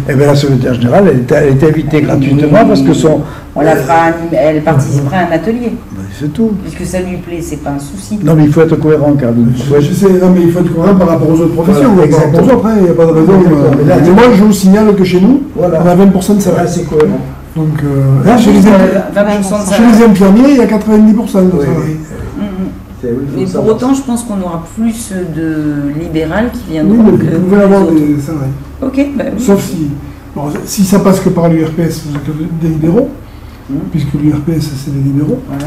Et ben la secrétaire générale, elle est invitée gratuitement parce que son. On la fera, elle participera à un atelier. Ben, c'est tout. Puisque ça lui plaît, c'est pas un souci. Non, mais il faut être cohérent, car. Je sais, non, mais il faut être cohérent par rapport aux autres professions. Voilà, par rapport aux autres, il n'y a pas de raison. Mais moi, je vous signale que chez nous, voilà, on a 20% de salariés. C'est cohérent. Donc, chez les infirmiers, il y a 90% de salariés. Mais pour autant, je pense qu'on aura plus de libérales qui viendront. Oui, mais vous pouvez avoir des salariés. Ok, bah oui. Sauf si ça passe que par l'URPS, vous avez des libéraux, puisque l'URPS, c'est les libéraux. Voilà.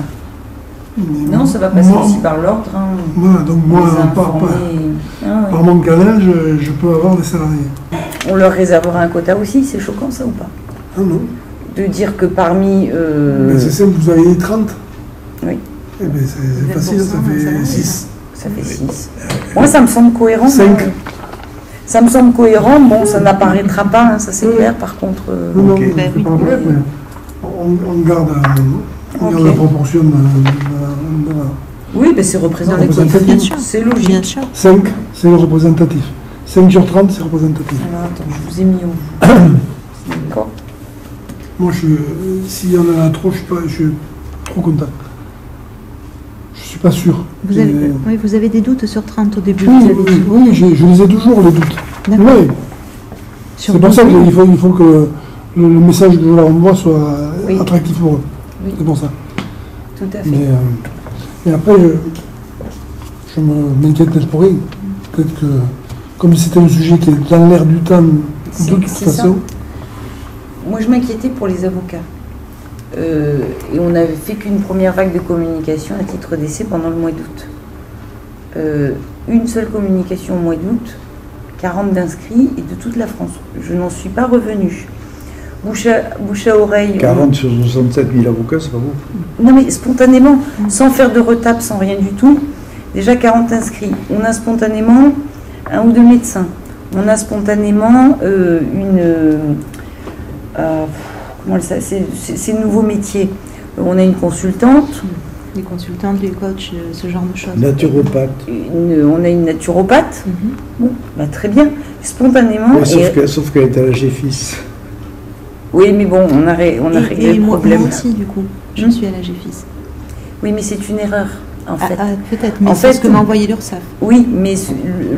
Mais non, ça va passer aussi par l'ordre. Hein. Voilà, donc moi, par mon canal, je peux avoir des salariés. On leur réservera un quota aussi, c'est choquant ça ou pas? Ah non. De dire que parmi... C'est simple, vous avez 30. Oui. Eh bien, c'est facile, ça fait 6. Ça fait 6. Moi, ça me semble cohérent. 5. Ça me semble cohérent. Bon, ça n'apparaîtra pas, hein, ça c'est clair. Par contre... Non, c'est pas un problème, mais on garde la proportion de la... Oui, mais c'est représentatif. C'est logique. Bien sûr. 5, c'est le représentatif. 5 sur 30, c'est représentatif. Alors attends, je vous ai mis où? D'accord. Moi, s'il y en a trop, je suis trop content. Je suis pas sûr. Vous avez des doutes sur 30 au début. Oui, je les ai toujours, les doutes. Oui. C'est pour ça qu'il faut que le message que je leur envoie soit attractif pour eux. Oui. C'est pour ça. Tout à fait. Mais après, je m'inquiète peut-être pour rien. Peut-être que, comme c'était un sujet qui est dans l'air du temps, de toute façon... Moi, je m'inquiétais pour les avocats. Et on n'avait fait qu'une première vague de communication à titre d'essai pendant le mois d'août. Une seule communication au mois d'août, 40 d'inscrits et de toute la France. Je n'en suis pas revenue. Bouche à oreille... 40 sur 67 000 avocats, c'est pas vous? Non mais spontanément, sans faire de retape, sans rien du tout, déjà 40 inscrits. On a spontanément un ou deux médecins. On a spontanément ces nouveaux métiers. On a une consultante. Des consultantes, des coachs, ce genre de choses. Naturopathe. On a une naturopathe. Bon, bah, très bien. Spontanément. Ouais, sauf qu'elle est à la GFIS. Oui, mais bon, on a réglé le problème. Moi aussi, du coup, je suis à la GFIS. Oui, mais c'est une erreur, en fait. Peut-être, mais c'est ce que m'a envoyé l'URSSAF. Oui, mais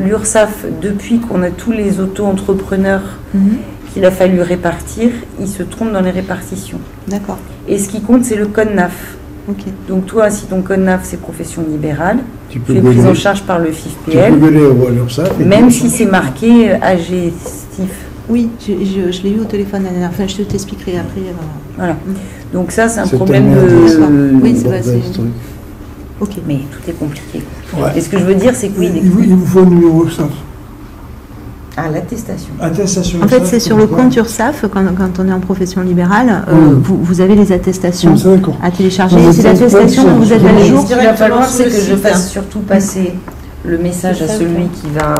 l'URSSAF, depuis qu'on a tous les auto-entrepreneurs qu'il a fallu répartir, ils se trompent dans les répartitions. D'accord. Et ce qui compte, c'est le code NAF. Okay. Donc toi, si ton code NAF, c'est profession libérale, tu es pris en charge par le FIFPL, même si c'est marqué AG STIF. Oui, je l'ai eu au téléphone la dernière. Enfin, je t'expliquerai après. Voilà. Donc ça, c'est un problème de... Oui, c'est vrai. Ok, mais tout est compliqué. Ouais. Et ce que je veux dire, c'est que il vous faut un numéro URSSAF. Ah, l'attestation. En fait, c'est sur le compte URSSAF, quand on est en profession libérale, vous avez les attestations à télécharger. C'est l'attestation que vous êtes à jour. Ce qu'il va falloir, c'est que je fasse surtout passer le message à celui qui va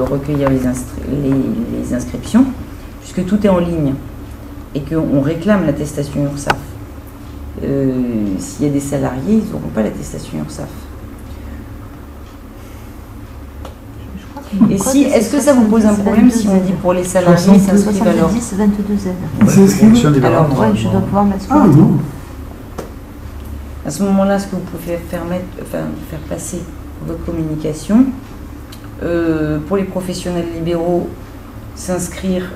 recueillir les inscriptions, puisque tout est en ligne, et qu'on réclame l'attestation URSSAF. S'il y a des salariés, ils n'auront pas l'attestation URSSAF. Et si, est-ce que ça vous pose un problème si on dit pour les salariés s'inscrivent alors 70, 22 Z. Alors, je dois pouvoir mettre. Ah non. À ce moment-là, ce que vous pouvez faire passer votre communication, pour les professionnels libéraux, s'inscrire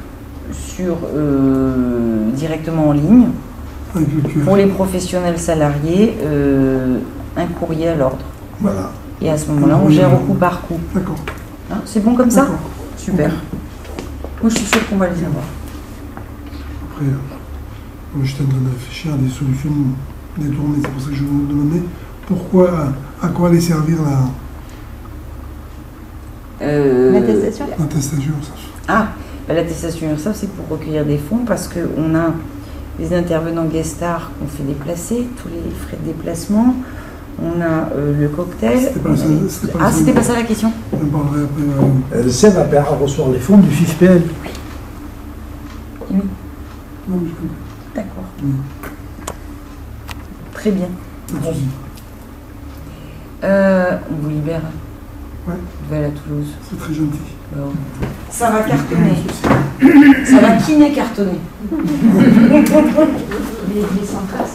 directement en ligne. Pour les professionnels salariés, un courrier à l'ordre. Voilà. Et à ce moment-là, on gère au coup par coup. D'accord. Hein, c'est bon comme ça? Super. Okay. Moi, je suis sûre qu'on va les avoir. Après, moi, j'étais en train de réfléchir à des solutions détournées. C'est pour ça que je vous demandais à quoi allait servir l'attestation. L'attestation, ça. Ah, l'attestation URSSAF, c'est pour recueillir des fonds parce qu'on a les intervenants guest stars qu'on fait déplacer, tous les frais de déplacement. On a le cocktail. C'était pas ça la question. On en parlerait après. Le CEV va recevoir les fonds du FIFPL. Oui. Non, d'accord. Oui. Très bien. Bon. On vous libère. Ouais. Vous allez à Toulouse. C'est très gentil. Bon. Ça va cartonner. Ça va kiné cartonner. Les centrales,